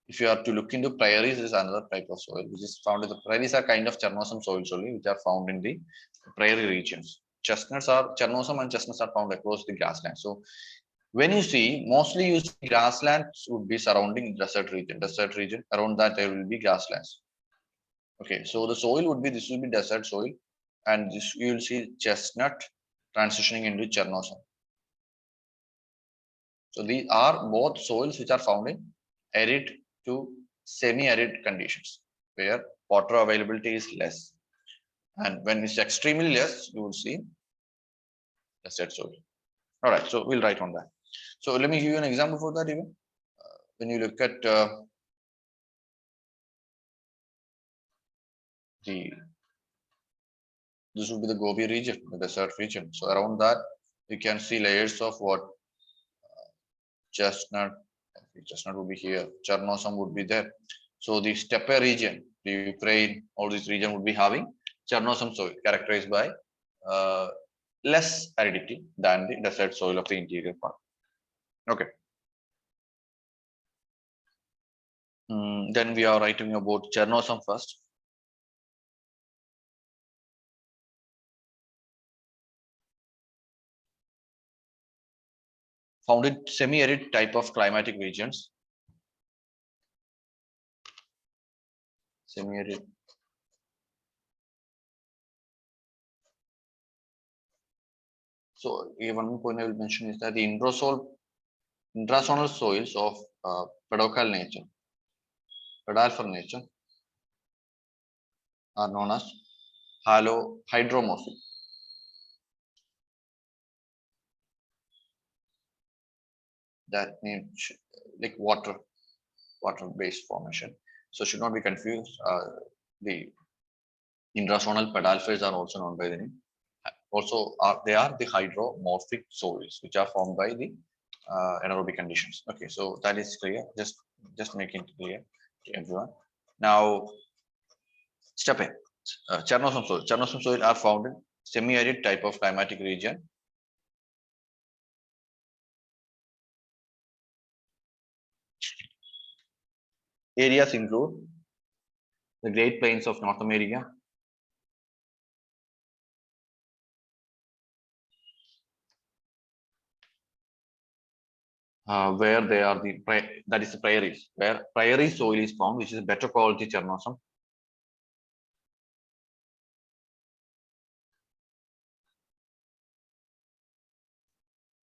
If you are to look into prairies, there is another type of soil which is found in the prairies. Are kind of Chernosem soils only, which are found in the prairie regions. Chernosem and chestnuts are found across the grassland. So when you see, mostly you see grasslands would be surrounding desert region. Around that there will be grasslands. Okay, so the soil would be, this will be desert soil, and this you will see chestnut transitioning into Chernosem. So these are both soils which are found in arid to semi-arid conditions, where water availability is less. And when it's extremely less, you will see desert soil. All right, so we'll write on that. So let me give you an example for that even. When you look at this would be the Gobi region, the desert region. So around that, you can see layers of what chestnut would be here, Chernosem would be there. So the steppe region, the Ukraine, all this region would be having Chernosem soil characterized by less aridity than the desert soil of the interior part. Okay. Then we are writing about Chernosem first. Found in semi-arid type of climatic regions. Semi-arid. So one more point I will mention is that the intrasonal soils of pedocal nature, pedalfer nature, are known as hydromorphic. That means like water-based formation. So should not be confused. The intrasonal pedalfers are also known by the name. Also, they are the hydromorphic soils which are formed by the anaerobic conditions. Okay, so that is clear. Just make it clear to everyone. Now, steppe, Chernosem soil. Chernosem soil are found in semi-arid type of climatic region. Areas include the Great Plains of North America, where they are that is the prairies, where prairie soil is found, which is better quality Chernosem.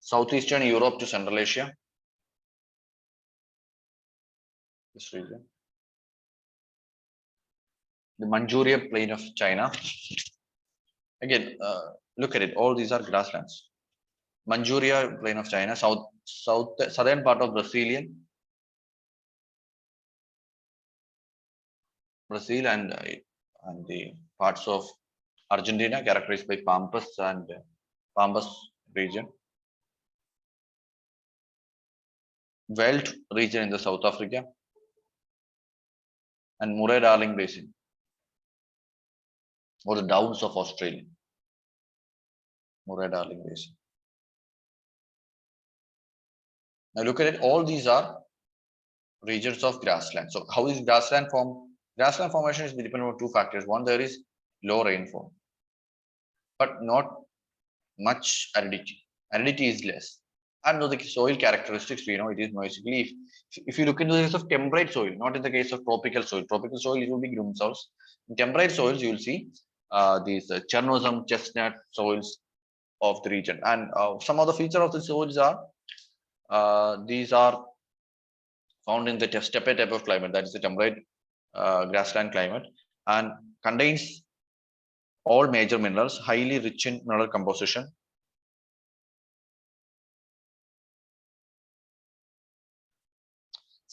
Southeastern Europe to Central Asia, this region. The Manchuria plain of China. Again, look at it. All these are grasslands. Manchuria plain of China, southern part of Brazil and the parts of Argentina characterized by Pampas and Pampas region. Veldt region in the South Africa and Murray-Darling Basin or the Downs of Australia. Murray-Darling Basin. Now look at it, all these are regions of grassland. So how is grassland formed? Grassland formation is dependent on two factors. One, there is low rainfall, but not much aridity. Aridity is less. And the soil characteristics, we know it is basically, if you look into the case of temperate soil, not in the case of tropical soil. Tropical soil, it will be green soils. In temperate soils, you will see these Chernosem, chestnut soils of the region. And some of the features of the soils are, these are found in the steppe type of climate, that is the temperate grassland climate, and contains all major minerals, highly rich in mineral composition.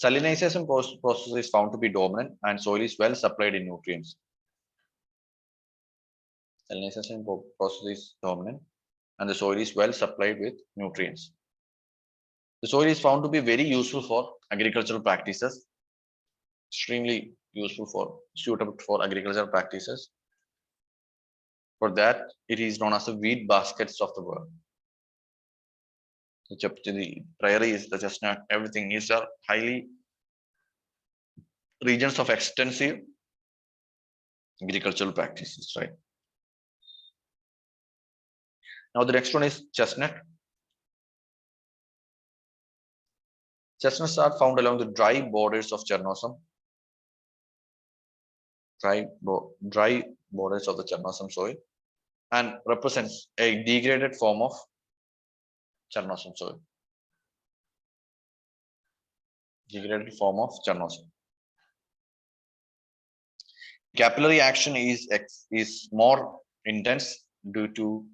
Salinization process is found to be dominant and soil is well supplied in nutrients. Salinization process is dominant and the soil is well supplied with nutrients. The soil is found to be very useful for agricultural practices, extremely useful suitable for agricultural practices. For that, it is known as the wheat baskets of the world. The prairies, the chestnut, everything is highly regions of extensive agricultural practices, right? Now the next one is chestnut. Chestnuts are found along the dry borders of Chernosem. dry borders of the Chernozem soil and represents a degraded form of Chernozem soil. Degraded form of Chernozem. Capillary action is more intense due to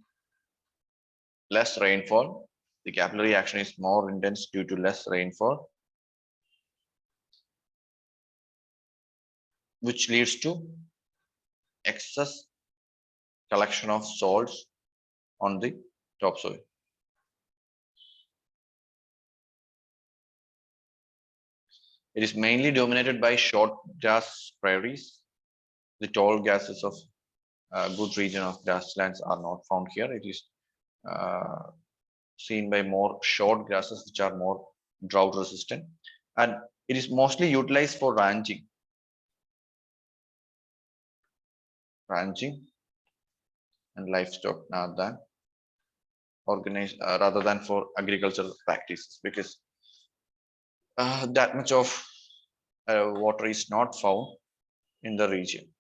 less rainfall. The capillary action is more intense due to less rainfall, which leads to excess collection of salts on the topsoil. It is mainly dominated by short grass prairies. The tall grasses of a good region of grasslands are not found here. It is seen by more short grasses which are more drought resistant, and it is mostly utilized for ranching and livestock rather than for agricultural practices, because that much of water is not found in the region.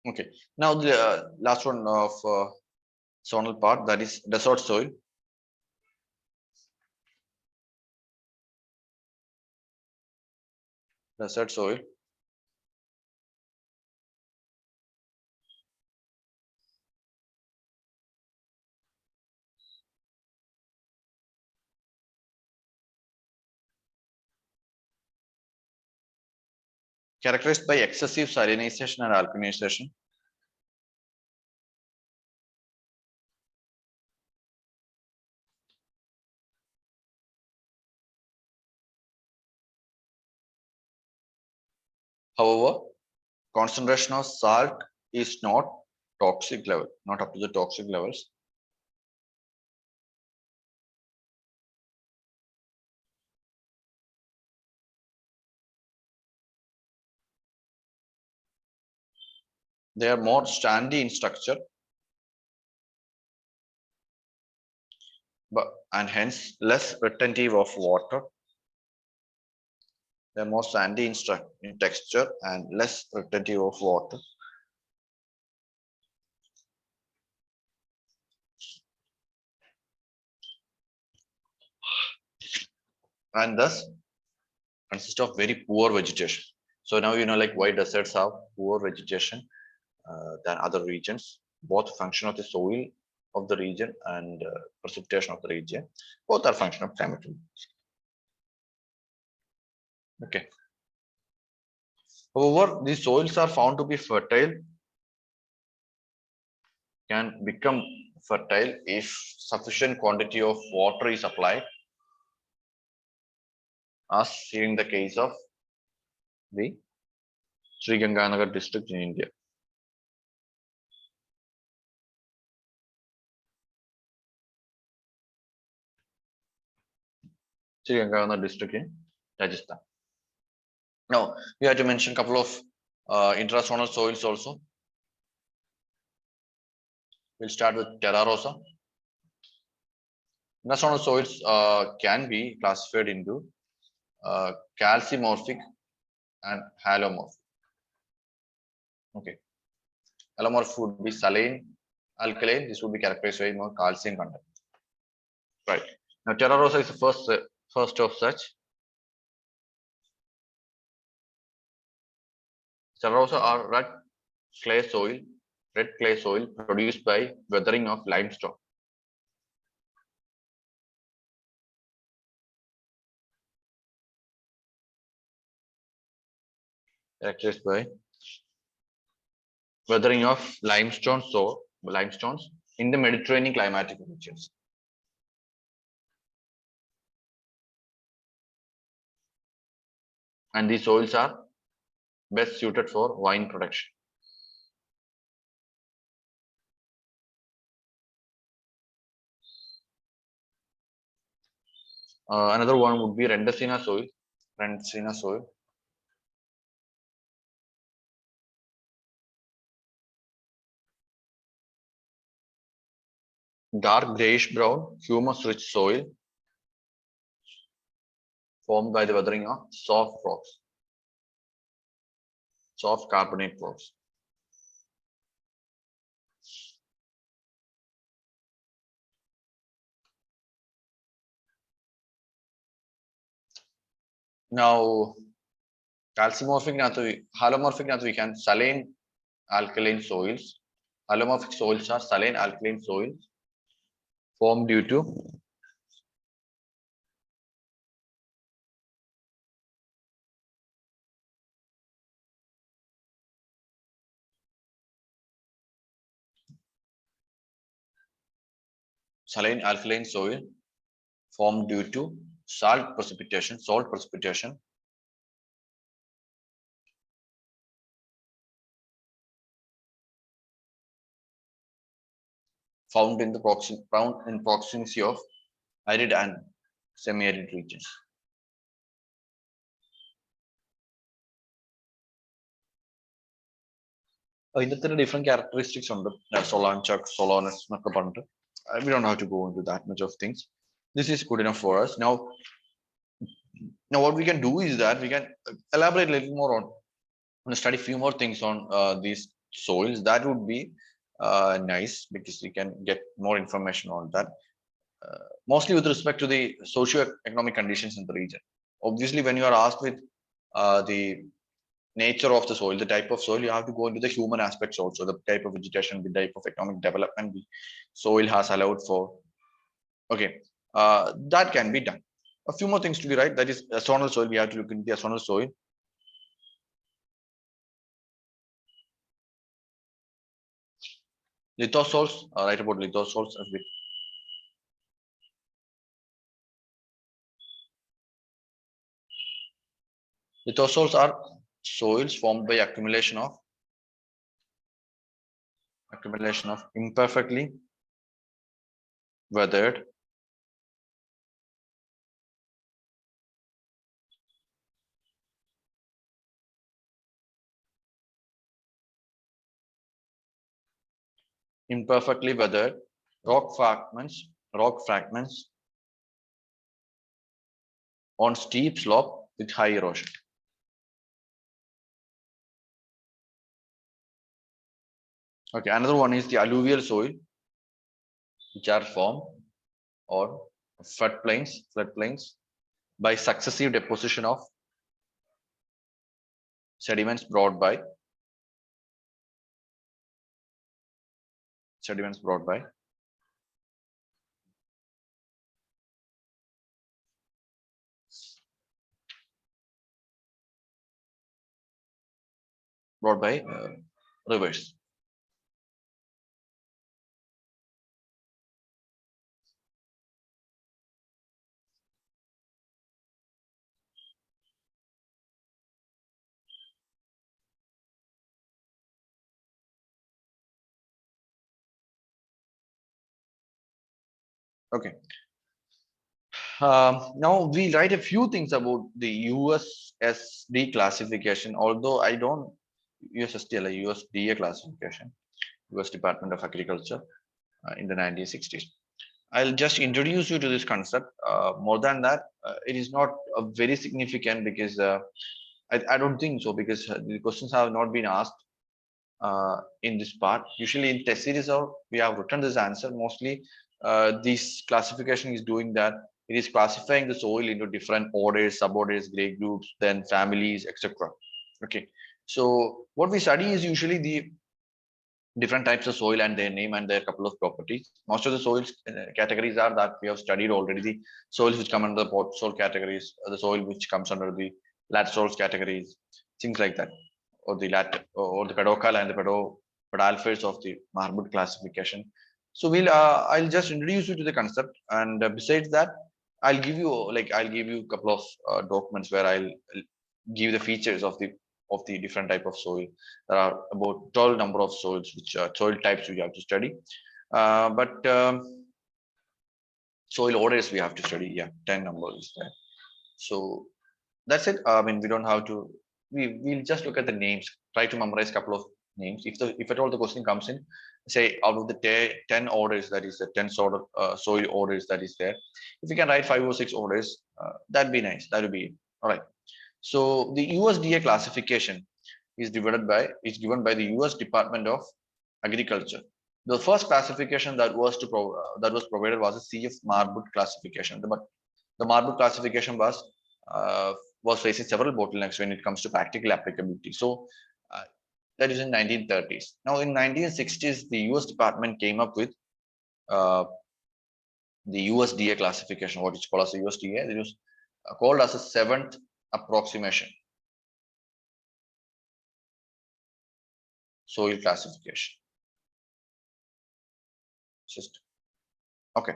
Okay, now the last one of zonal part, that is desert soil. Desert soil. Characterized by excessive salinization and alkalinization. However, concentration of salt is not toxic level, not up to the toxic levels. They are more sandy in structure, and hence less retentive of water. They are more sandy in texture and less retentive of water. And thus consist of very poor vegetation. So now you know like why deserts have poor vegetation than other regions. Both function of the soil of the region and precipitation of the region. Both are function of climate. Okay. However, these soils are found to be fertile, can become fertile if sufficient quantity of water is applied, as in the case of the Sri Ganganagar district in India. Sri Ganganagar district in Rajasthan. Now, we have to mention a couple of intrazonal soils also. We'll start with terra rosa. Intrazonal soils can be classified into calcimorphic and halomorphic. Okay, halomorphic would be saline, alkaline. This would be characterized by more calcium content. Right. Now, terra rosa is the first of such. Terra rosa are red clay soil produced by weathering of limestone. Characterized by weathering of limestones in the Mediterranean climatic regions. And these soils are best suited for wine production. Another one would be Rendesina soil. dark grayish brown, humus-rich soil formed by the weathering of soft rocks, soft carbonate rocks. Now, halomorphic we can saline alkaline soils. Halomorphic soils are saline alkaline soils formed due to saline alkaline soil formed due to salt precipitation found in proximity of arid and semi-arid regions. ഇതിന്റെ different characteristics ഉണ്ട്. Solanchuk, Solanus, we don't have to go into that much of things. This is good enough for us. Now what we can do is that we can elaborate a little more on study few more things on these soils. That would be nice because we can get more information on that. Mostly with respect to the socio-economic conditions in the region. Obviously, when you are asked with the nature of the soil, the type of soil, you have to go into the human aspects also, the type of vegetation, the type of economic development the soil has allowed for. Okay, that can be done. A few more things to be right. That is azonal soil. We have to look into the azonal soil. Lithosols, write about lithosols a bit. Lithosols are soils formed by accumulation of imperfectly weathered rock fragments on steep slope with high erosion. Okay, another one is the alluvial soil, which are formed or floodplains by successive deposition of sediments brought by rivers. Okay. Now we write a few things about the USSD classification, although I don't USSD, USDA classification, US Department of Agriculture in the 1960s. I'll just introduce you to this concept. More than that, it is not very significant because I don't think so, because the questions have not been asked in this part. Usually in test series, or we have written this answer. Mostly, this classification is doing that. It is classifying the soil into different orders, suborders, grade groups, then families, etc. Okay. So what we study is usually the different types of soil and their name and their couple of properties. Most of the soils categories are that we have studied already. The soils which come under the pot soil categories, the soil which comes under the lat soils categories, things like that, or the lat or the pedocal and the pedalphase of the Marwood classification. So I'll just introduce you to the concept, and besides that, I'll give you a couple of documents where I'll give the features of the different type of soil. There are about 12 number of soils, which are soil types we have to study. But soil orders we have to study. Yeah, 10 numbers is there. So that's it. I mean, we don't have to. We'll just look at the names. Try to memorize a couple of names. If at all the question comes in, say out of the 10 orders, that is the 10 sort of soil orders that is there, if you can write 5 or 6 orders, that'd be nice. That would be all right. So the USDA classification is given by the US Department of Agriculture. The first classification that was provided was a CF Marburg classification. But the Marburg classification was facing several bottlenecks when it comes to practical applicability. So that is in 1930s. Now in 1960s, the US Department came up with the USDA classification, what is called as the USDA. It was called as a 7th approximation soil classification system. Okay.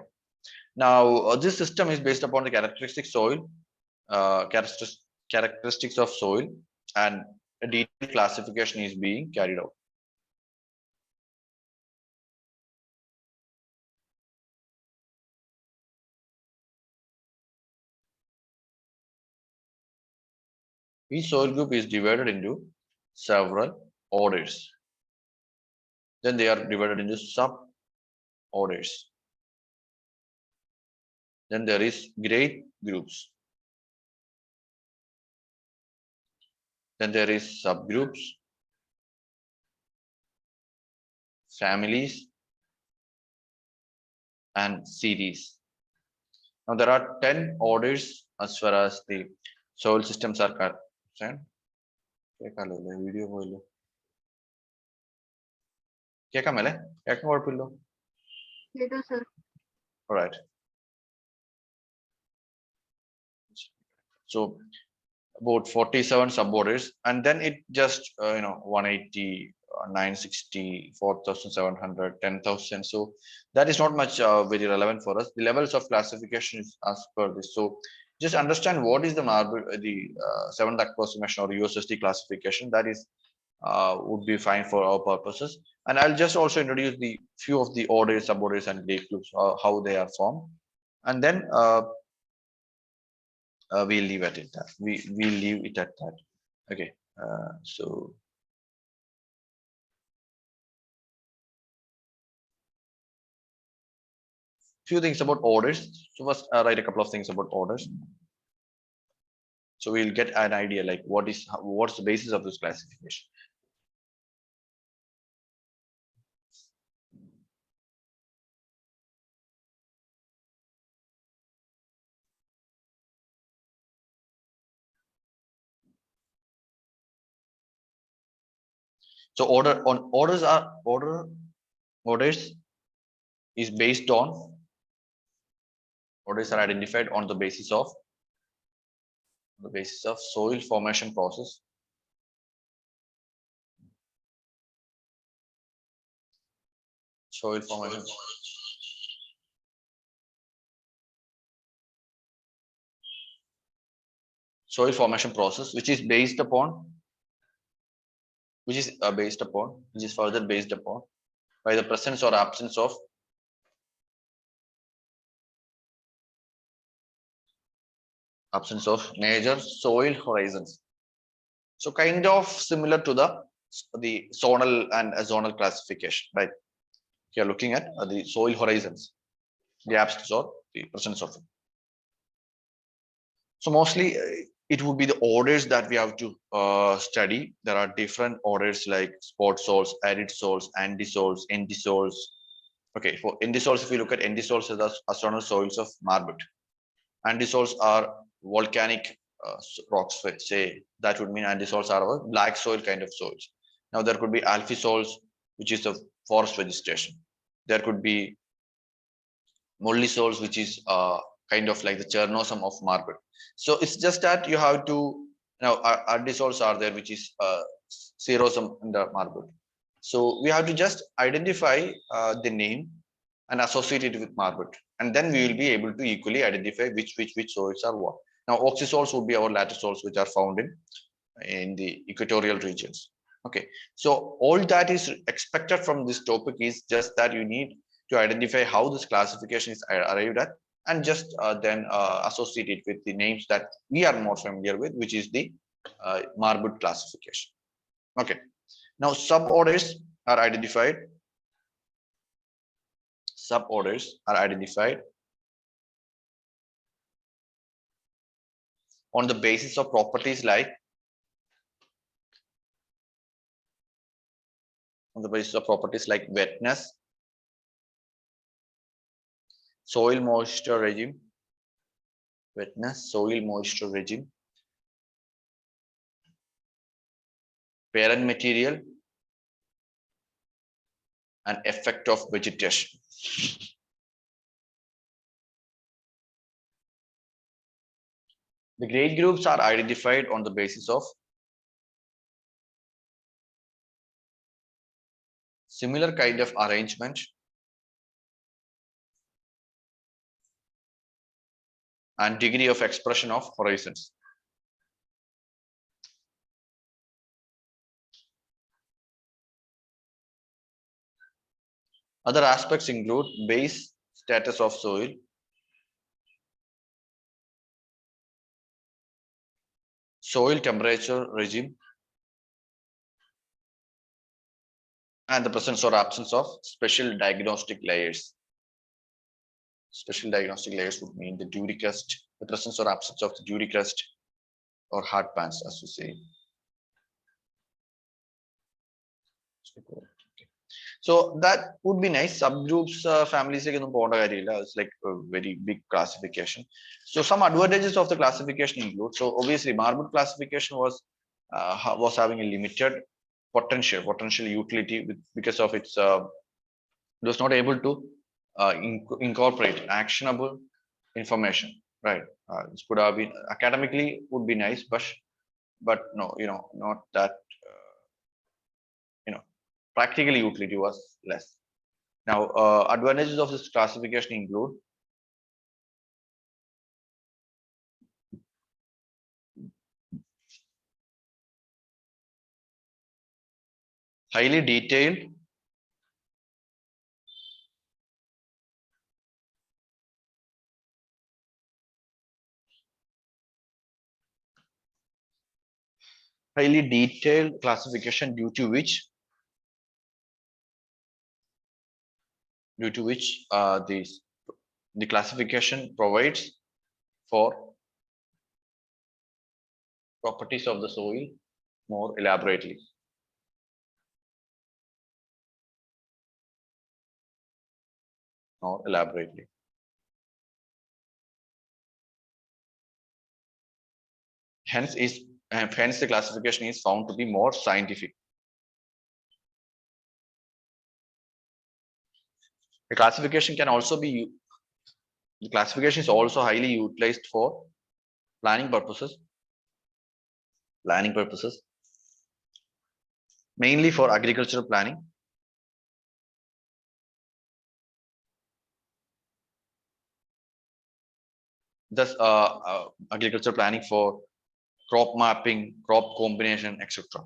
Now this system is based upon the characteristic soil, characteristics of soil, and a detailed classification is being carried out. Each soil group is divided into several orders. Then they are divided into sub orders. Then there is grade groups. Then there is subgroups, families, and series. Now there are 10 orders as far as the soil systems are concerned. Video പോയല്ലോ കേൾക്കാമല്ലേ കേൾക്കാൻ കുഴപ്പമില്ലോ കേട്ടോ sir all right. So about 47 suborders, and then it just 180, 960, 4,700, 10,000. So that is not much very relevant for us. The levels of classification is as per this. So just understand what is the 7th approximation or USSD classification. That is would be fine for our purposes. And I'll just also introduce the few of the orders, suborders, and grade groups, how they are formed, and then we'll leave it at that. We'll leave it at that. Okay. So few things about orders. So first, write a couple of things about orders. So we'll get an idea like what's the basis of this classification. So orders is based on orders are identified on the basis of soil formation process, soil formation process, which is further based upon by the presence or absence of major soil horizons. So kind of similar to the zonal and zonal classification, right? You're looking at the soil horizons, the absence or the presence of it. So mostly it would be the orders that we have to study. There are different orders like spot soils, arid soils, antisoils, endisoils. Okay, for endisoils, if you look at endisoils as astronal soils of Marbut, antisoils are volcanic rocks. Say that would mean antisoils are our black soil kind of soils. Now there could be alphisoils, which is the forest vegetation. There could be mollisoils, which is kind of like the Chernosem of Marbut. So it's just that you have to antisoils are there, which is xerosum in the Marbut. So we have to just identify the name and associate it with Marbut, and then we will be able to equally identify which soils are what. Now oxysoils would be our latisols, which are found in the equatorial regions. Okay, so all that is expected from this topic is just that you need to identify how this classification is arrived at, and just then associate it with the names that we are more familiar with, which is the Marbut classification. Okay, now suborders are identified suborders are identified on the basis of properties like wetness, soil moisture regime, parent material, and effect of vegetation. The grade groups are identified on the basis of similar kind of arrangement and degree of expression of horizons. Other aspects include base status of soil, soil temperature regime, and the presence or absence of special diagnostic layers. Special diagnostic layers would mean the dewy crust, the presence or absence of the dewy crust or hard pans, as we say. So that would be nice. Subgroups, families, it's like a very big classification. So some advantages of the classification include, so obviously marble classification was having a limited potential utility because of its it was not able to incorporate actionable information, right? This could have been academically would be nice, but no, not that. Practical utility was less. Now, advantages of this classification include highly detailed, classification due to which the classification provides for properties of the soil more elaborately. Hence the classification is found to be more scientific. The classification is also highly utilized for planning purposes, mainly for agricultural planning. Thus, agricultural planning for crop mapping, crop combination, etc.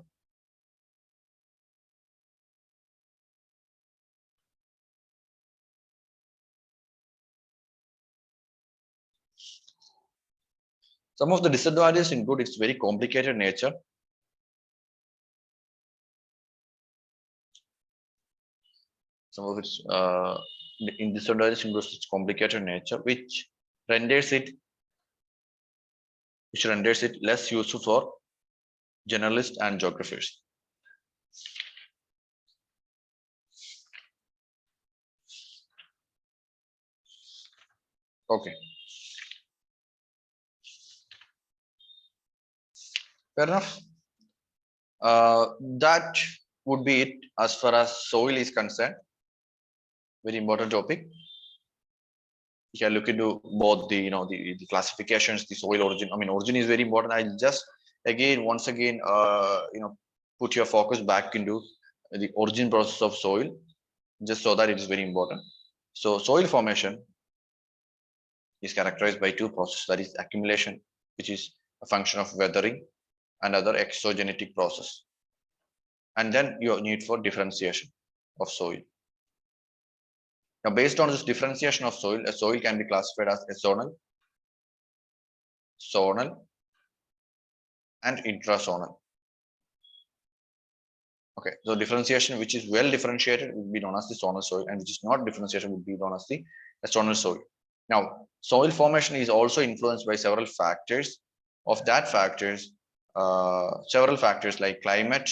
Some of the disadvantages include its very complicated nature. Some of its disadvantages include its complicated nature, which renders it less useful for journalists and geographers. Okay. Fair enough. That would be it as far as soil is concerned. Very important topic. You can look into both the the classifications, the soil origin. I mean, origin is very important. I just once again put your focus back into the origin process of soil, just so that it is very important. So soil formation is characterized by two processes, that is accumulation, which is a function of weathering, and other exogenetic process. And then your need for differentiation of soil. Now, based on this differentiation of soil, a soil can be classified as zonal, and intrazonal. Okay, so differentiation which is well differentiated would be known as the zonal soil, and which is not differentiated would be known as the external soil. Now, soil formation is also influenced by several factors. Of that factors, several factors like climate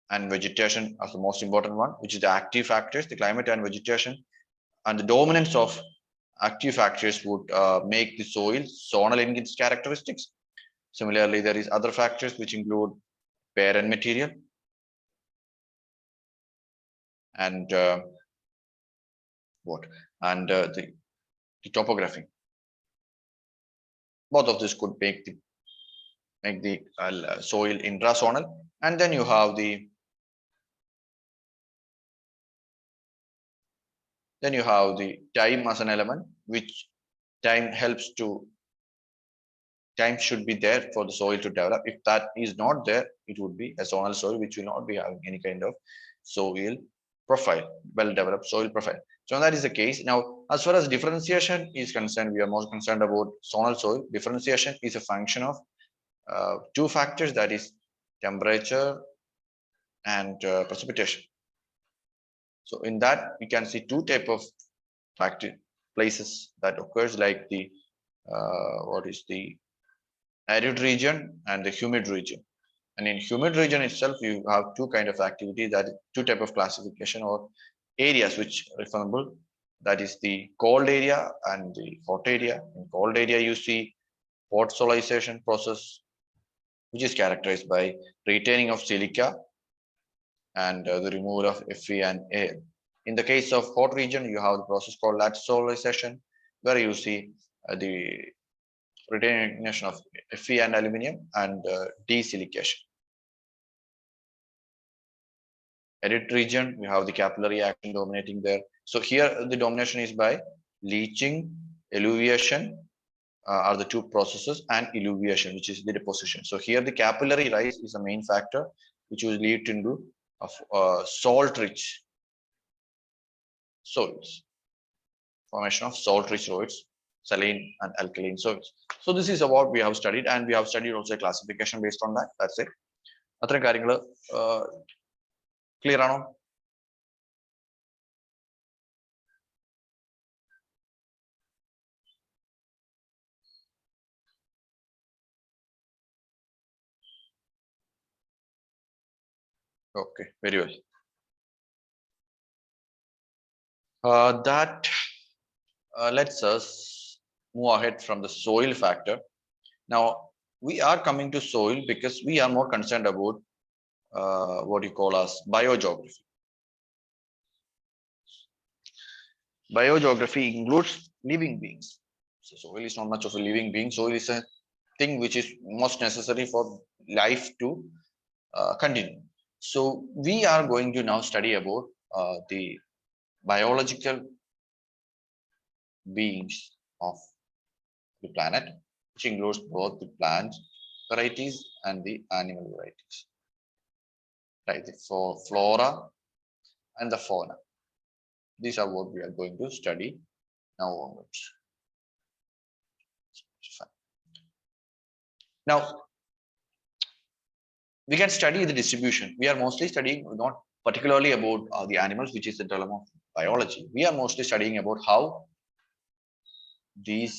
and vegetation are the most important one, which is the active factors. The climate and vegetation and the dominance of active factors would make the soil zonal in its characteristics. Similarly, there is other factors which include parent material and the topography. Both of this could make the soil intrazonal, and then you have the time as an element, which time should be there for the soil to develop. If that is not there, it would be a zonal soil which will not be having any kind of soil profile, well developed soil profile. So that is the case. Now, as far as differentiation is concerned, we are more concerned about zonal soil. Differentiation is a function of two factors, that is temperature and precipitation. So in that, we can see two type of places that occurs, like the arid region and the humid region. And in humid region itself, you have two kind of activity, that is two type of classification or areas which referable. That is the cold area and the hot area. In cold area, you see photosolization process, which is characterized by retaining of silica and the removal of Fe and Al. In the case of hot region, you have the process called lattisolization, where you see the retention of Fe and aluminum and desilication. Arid region, we have the capillary action dominating there. So here the domination is by leaching, alluviation are the two processes, and illuviation, which is the deposition. So here the capillary rise is the main factor, which will lead into salt-rich soils, formation of salt-rich soils, saline and alkaline soils. So this is what we have studied, and we have studied also a classification based on that. That's it. അത്രയും കാര്യങ്ങൾ clear ആണോ? Okay, very well. That lets us move ahead from the soil factor. Now, we are coming to soil because we are more concerned about what you call as biogeography. Biogeography includes living beings. So soil is not much of a living being. Soil is a thing which is most necessary for life to continue. So we are going to now study about the biological beings of the planet, which includes both the plant varieties and the animal varieties, right? For flora and the fauna. These are what we are going to study now onwards. Now, we can study the distribution. We are mostly studying not particularly about the animals, which is the realm of biology. We are mostly studying about how these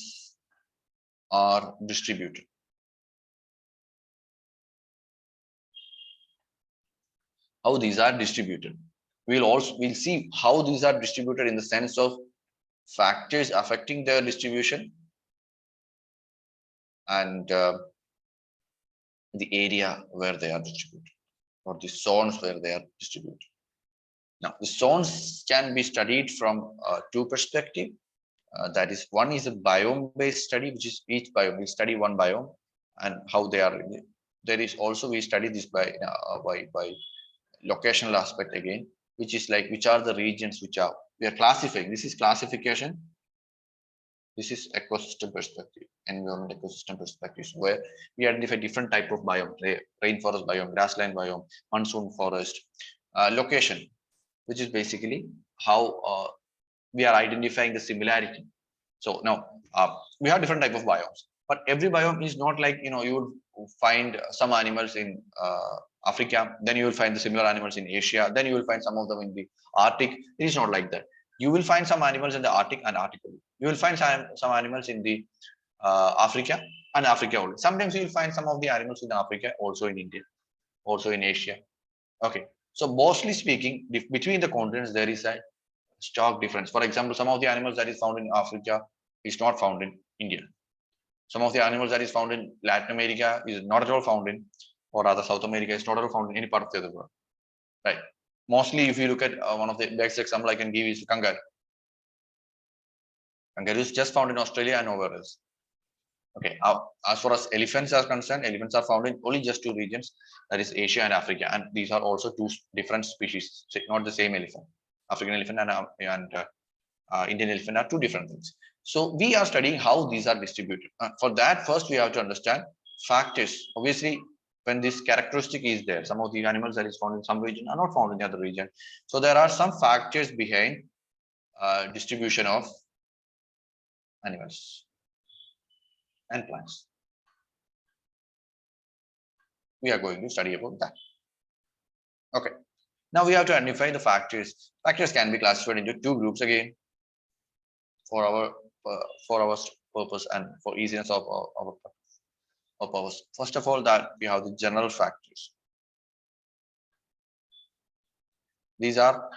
are distributed. How these are distributed. We'll see how these are distributed in the sense of factors affecting their distribution and the area where they are distributed, or the zones where they are distributed. Now, the zones can be studied from two perspectives. That is, one is a biome-based study, which is each biome. We study one biome and how they are. There is also, we study this by locational aspect again, which is like which are the regions which are, we are classifying. This is classification. This is ecosystem perspective, environment ecosystem perspectives, where we identify different type of biome, rainforest biome, grassland biome, monsoon forest, location, which is basically how we are identifying the similarity. So now we have different type of biomes. But every biome is not like, you would find some animals in Africa, then you will find the similar animals in Asia, then you will find some of them in the Arctic. It is not like that. You will find some animals in the Arctic and Arctic only. You will find some animals in the Africa and Africa only. Sometimes you will find some of the animals in Africa, also in India, also in Asia. Okay. So mostly speaking, between the continents, there is a stark difference. For example, some of the animals that is found in Africa is not found in India. Some of the animals that is found in Latin America is not at all found in, or rather South America is not at all found in any part of the other world. Right. Mostly, if you look at one of the best example I can give is kangaroo. Kangaroo is just found in Australia and nowhere else. Okay. As far as elephants are concerned, elephants are found in only just two regions, that is Asia and Africa, and these are also two different species, not the same elephant. African elephant and Indian elephant are two different things. So we are studying how these are distributed. For that, first we have to understand factors. Obviously, when this characteristic is there, some of the animals that is found in some region are not found in the other region. So there are some factors behind distribution of animals and plants. We are going to study about that. Okay. Now we have to identify the factors. Factors can be classified into two groups again for our purpose and for easiness of our purpose. First of all, that we have the general factors. These are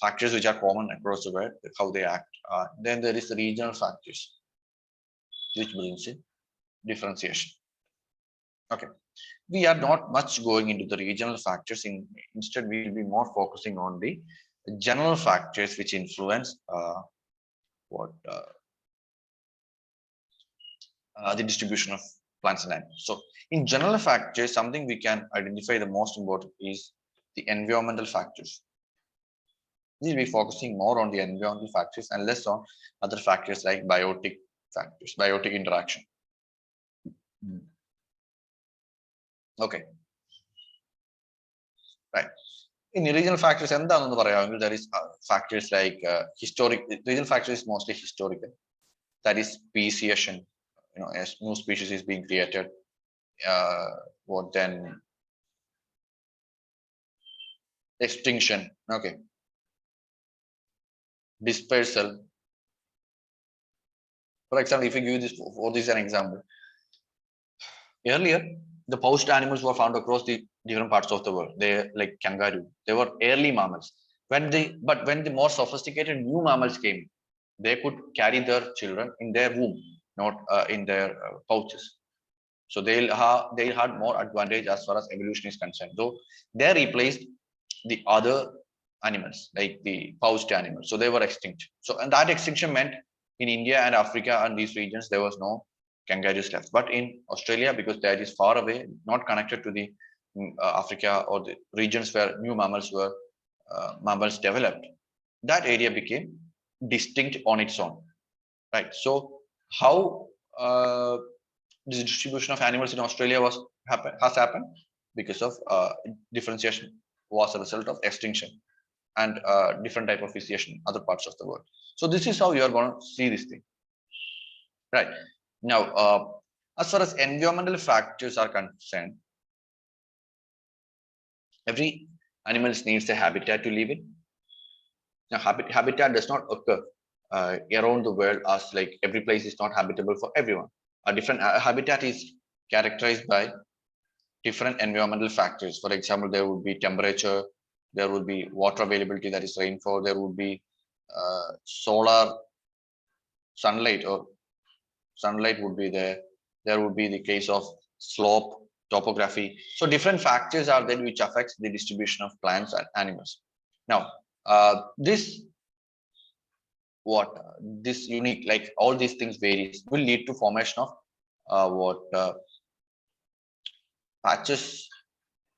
factors which are common across the world, how they act. Then there is the regional factors, which brings in differentiation. Okay, we are not much going into the regional factors. Instead, we will be more focusing on the general factors which influence the distribution of plants and animals. So in general factors, something we can identify the most important is the environmental factors. We'll be focusing more on the environmental factors and less on other factors like biotic factors, biotic interaction. Okay. Right. In regional factors, there is factors like historic. Regional factors is mostly historical. That is speciation. As new species is being created, what then extinction. Okay. Dispersal. For example, if you give this an example, earlier the poached animals were found across the different parts of the world. They like kangaroo. They were early mammals. When the more sophisticated new mammals came, they could carry their children in their womb, not in their pouches. So they had more advantage as far as evolution is concerned. Though they replaced the other animals like the pouched animals. So they were extinct. So and that extinction meant in India and Africa and these regions there was no kangaroos left. But in Australia, because that is far away, not connected to the Africa or the regions where new mammals developed, that area became distinct on its own. Right. So how this distribution of animals in Australia has happened because of differentiation was a result of extinction and different type of speciation in other parts of the world. So this is how you are going to see this thing. Right. Now, as far as environmental factors are concerned, every animal needs a habitat to live in. Now, habitat does not occur around the world as like every place is not habitable for everyone. A different habitat is characterized by different environmental factors. For example, there would be temperature, there would be water availability, that is rainfall, there would be solar sunlight or sunlight would be there. There would be the case of slope, topography. So different factors are there which affects the distribution of plants and animals. Now, this unique, like all these things varies, will lead to formation of patches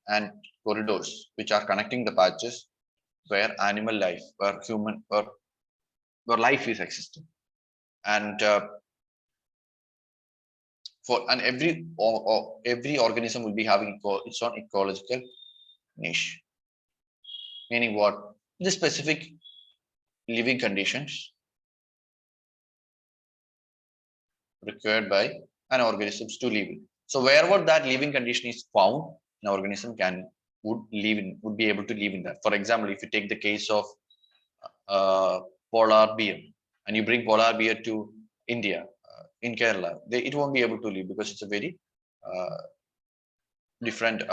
and corridors which are connecting the patches where animal life, where life is existing, and every organism will be having its own ecological niche. Meaning what? The specific living conditions required by an organisms to live in. So wherever that living condition is found, an organism would be able to live in that. For example, if you take the case of polar bear and you bring polar bear to India, in Kerala, it won't be able to live because it's a very different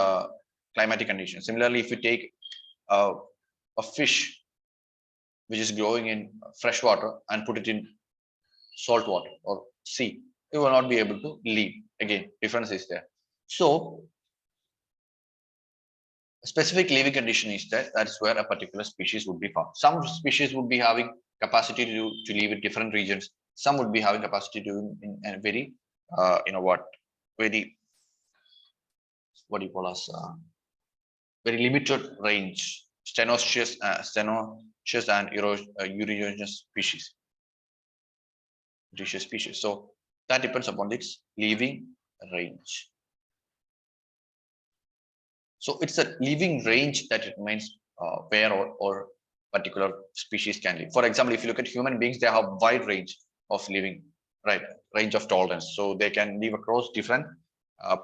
climatic condition. Similarly, if you take a fish which is growing in fresh water and put it in salt water or sea, it will not be able to live. Again, difference is there. So a specific living condition is that is where a particular species would be found. Some species would be having capacity to live in different regions. Some would be having capacity to in a very very what do you call us very limited range, stenoceous and urogenous species. So that depends upon its living range. So it's a living range that determines where or particular species can live. For example, if you look at human beings, they have wide range of living, right? Range of tolerance. So they can live across different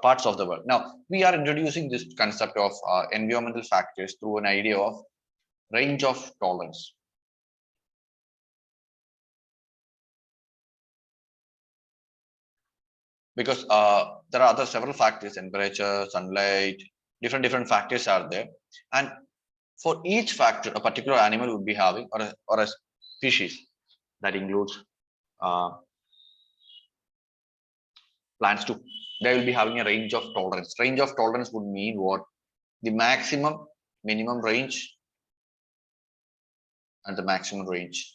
parts of the world. Now, we are introducing this concept of environmental factors through an idea of range of tolerance. Because there are other several factors, temperature, sunlight, different factors are there. And for each factor, a particular animal would be having, or a species that includes plants too. They will be having a range of tolerance. Range of tolerance would mean what? The maximum, minimum range, and the maximum range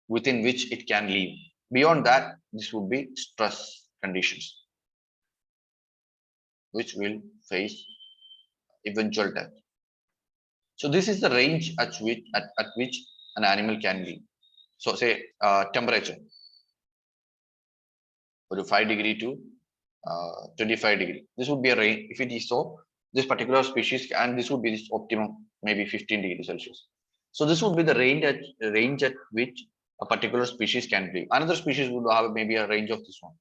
within which it can live. Beyond that, this would be stress conditions, which will face eventual death. So this is the range at which an animal can live. So say temperature, from 5 degree to 25 degree. This would be a range. If it is so, this particular species, and this would be this optimum, maybe 15 degrees Celsius. So this would be the range at which a particular species can live. Another species would have maybe a range of this one.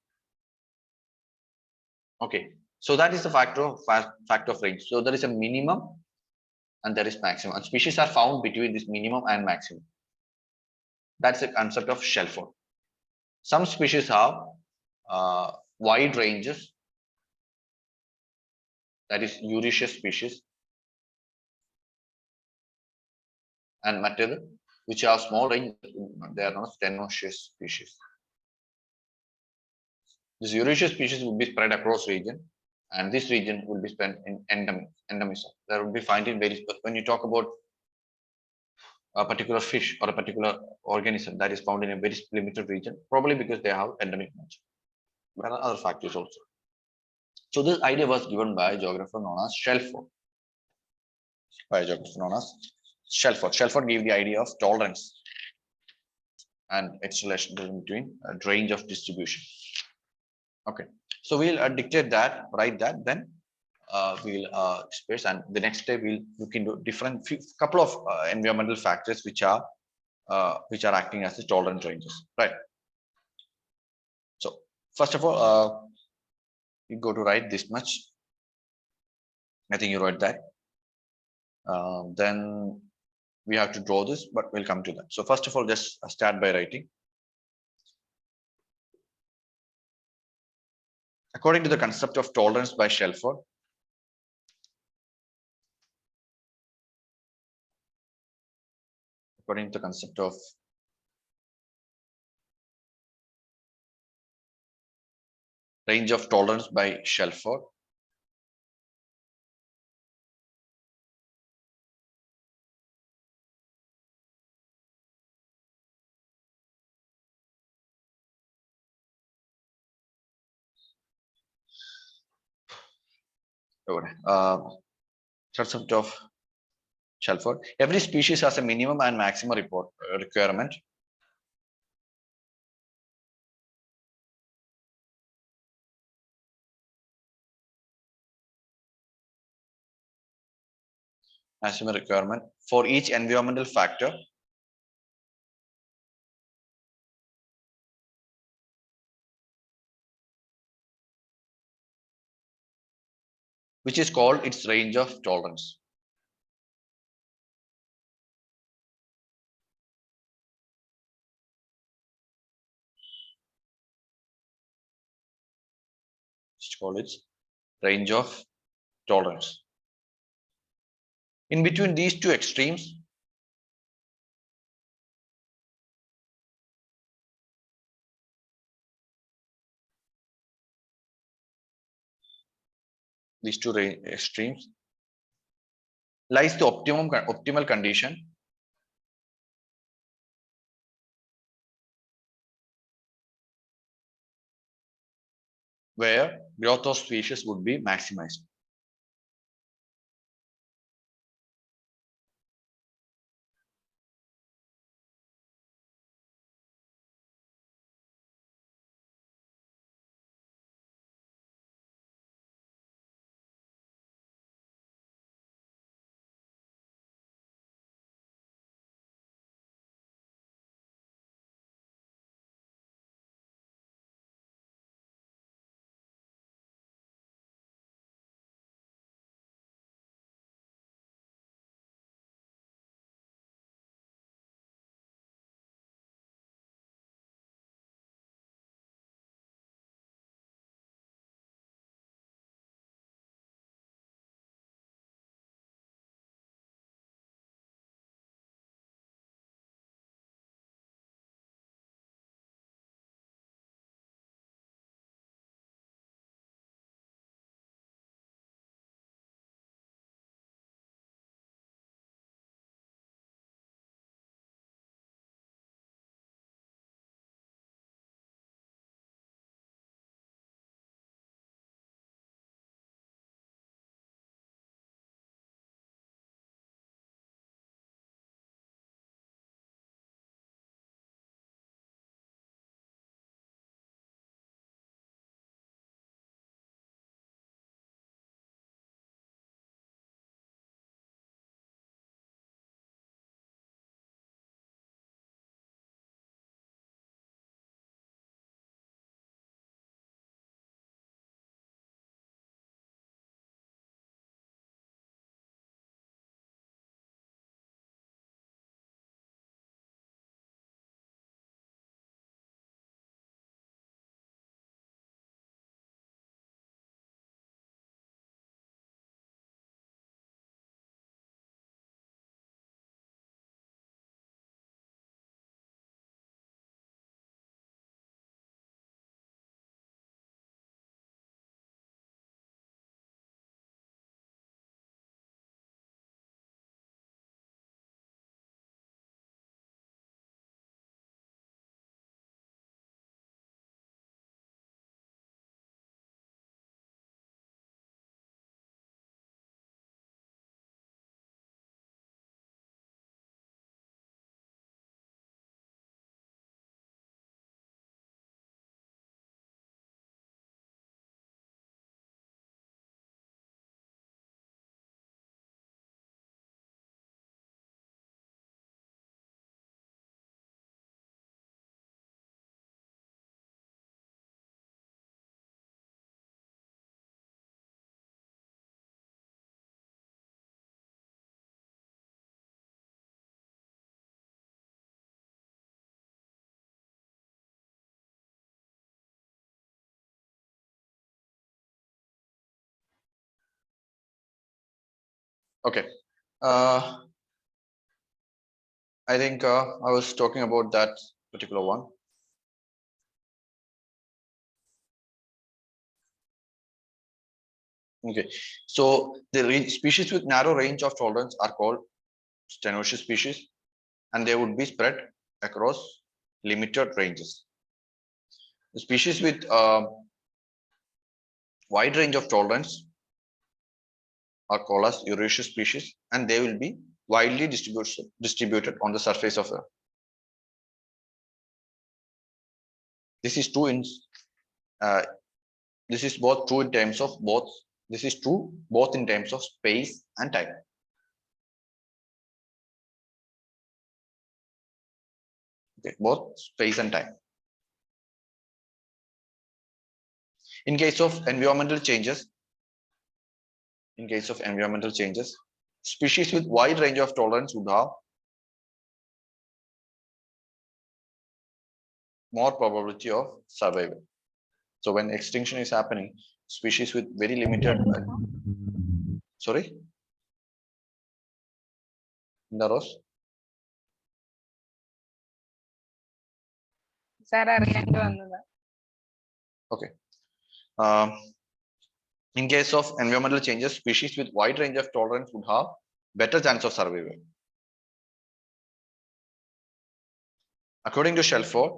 Okay, so that is the factor of range. So there is a minimum and there is maximum. And species are found between this minimum and maximum. That's the concept of shelf life. Some species have wide ranges, that is Euraceous species, and method which have small range, they are not Stenoceous species. This Euraceous species will be spread across region, and this region will be spent in endemism. There will be finding very, when you talk about a particular fish or a particular organism that is found in a very limited region, probably because they have endemic nature. There are other factors also. So this idea was given by a geographer known as Shelford. Shelford gave the idea of tolerance and its relation between a range of distribution. Okay, so we'll dictate that, write that, then we'll space, and the next day we'll look into couple of environmental factors which are acting as the tolerance ranges, right? So first of all, you go to write this much. I think you wrote that. Then we have to draw this, but we'll come to that. So first of all, just start by writing. According to the concept of tolerance by Shelford, according to the concept of range of tolerance by Shelford, concept of Shelford, every species has a minimum and maximum requirement. Maximum requirement for each environmental factor which is called its range of tolerance. It's called its range of tolerance. In between these two extremes, extremes lies the optimal condition where growth of species would be maximized. Okay. I think I was talking about that particular one. Okay. So the species with narrow range of tolerance are called stenoceous species, and they would be spread across limited ranges. The species with wide range of tolerance are called as Euraceous species, and they will be widely distributed on the surface of Earth. This is true in this is both true in terms of both. This is true both in terms of space and time. Okay, both space and time. In case of environmental changes, in case of environmental changes, species with wide range of tolerance would have more probability of survival. So when extinction is happening, species with very limited, sorry, Naros, sir അറിയാണ്ട് വന്നതാ. okay. Um, in case of environmental changes, species with wide range of tolerance would have better chance of survival. According to Shelford,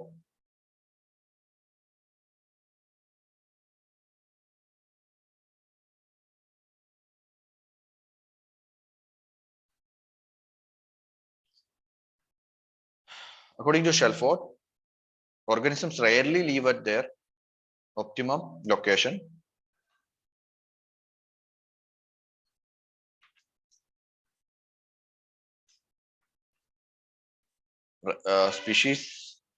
organisms rarely live at their optimum location.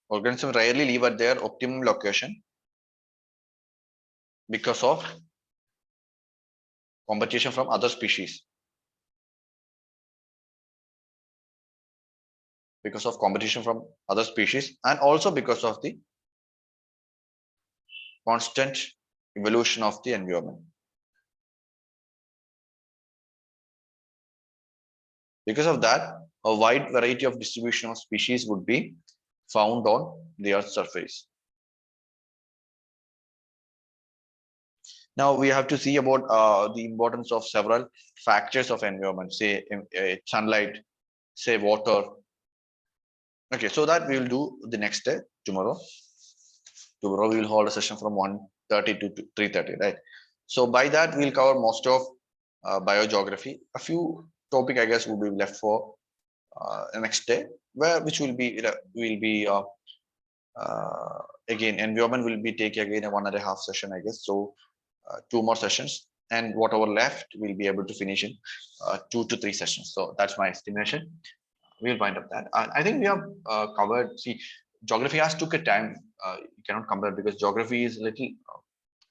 Organisms rarely live at their optimum location because of competition from other species. Because of competition from other species, and also because of the constant evolution of the environment. Because of that, a wide variety of distribution of species would be found on the Earth's surface. Now we have to see about the importance of several factors of environment, say sunlight, say water. Okay, so that we will do the next day, tomorrow. Tomorrow we will hold a session from 1:30 to 3:30, right? So by that we'll cover most of biogeography. A few topic I guess will be left for the next day, which will be again environment will be taking again a 1.5 session, I guess. So 2 more sessions, and whatever left we'll be able to finish in 2 to 3 sessions. So that's my estimation. We'll wind up that. I think we have covered. See, geography has took a time. You cannot compare because geography is little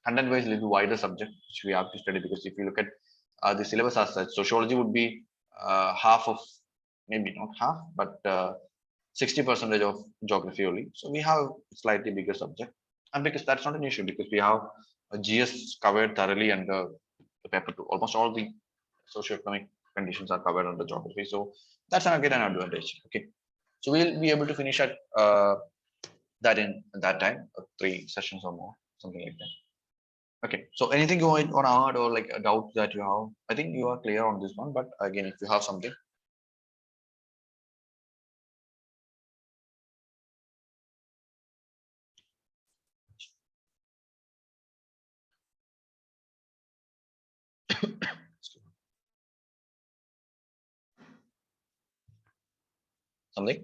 content wise little wider subject which we have to study, because if you look at the syllabus as such, sociology would be half of, maybe not half, but 60% of geography only. So we have slightly bigger subject, and because that's not an issue, because we have a GS covered thoroughly under the paper 2. Almost all the socioeconomic conditions are covered under geography. So that's again an advantage. Okay, so we'll be able to finish at that in that time, 3 sessions or more, something like that. Okay, so anything you want to add or like a doubt that you have? I think you are clear on this one, but again, if you have something. Something?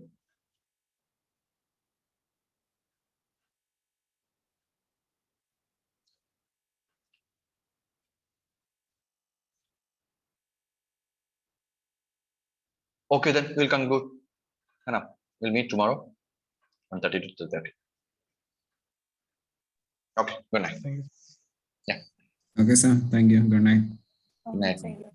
Okay, then we'll conclude. We'll meet tomorrow 1:30 to 3:30. Okay, good night. Okay, sir. Thank you. Good night. Good night. Thank you.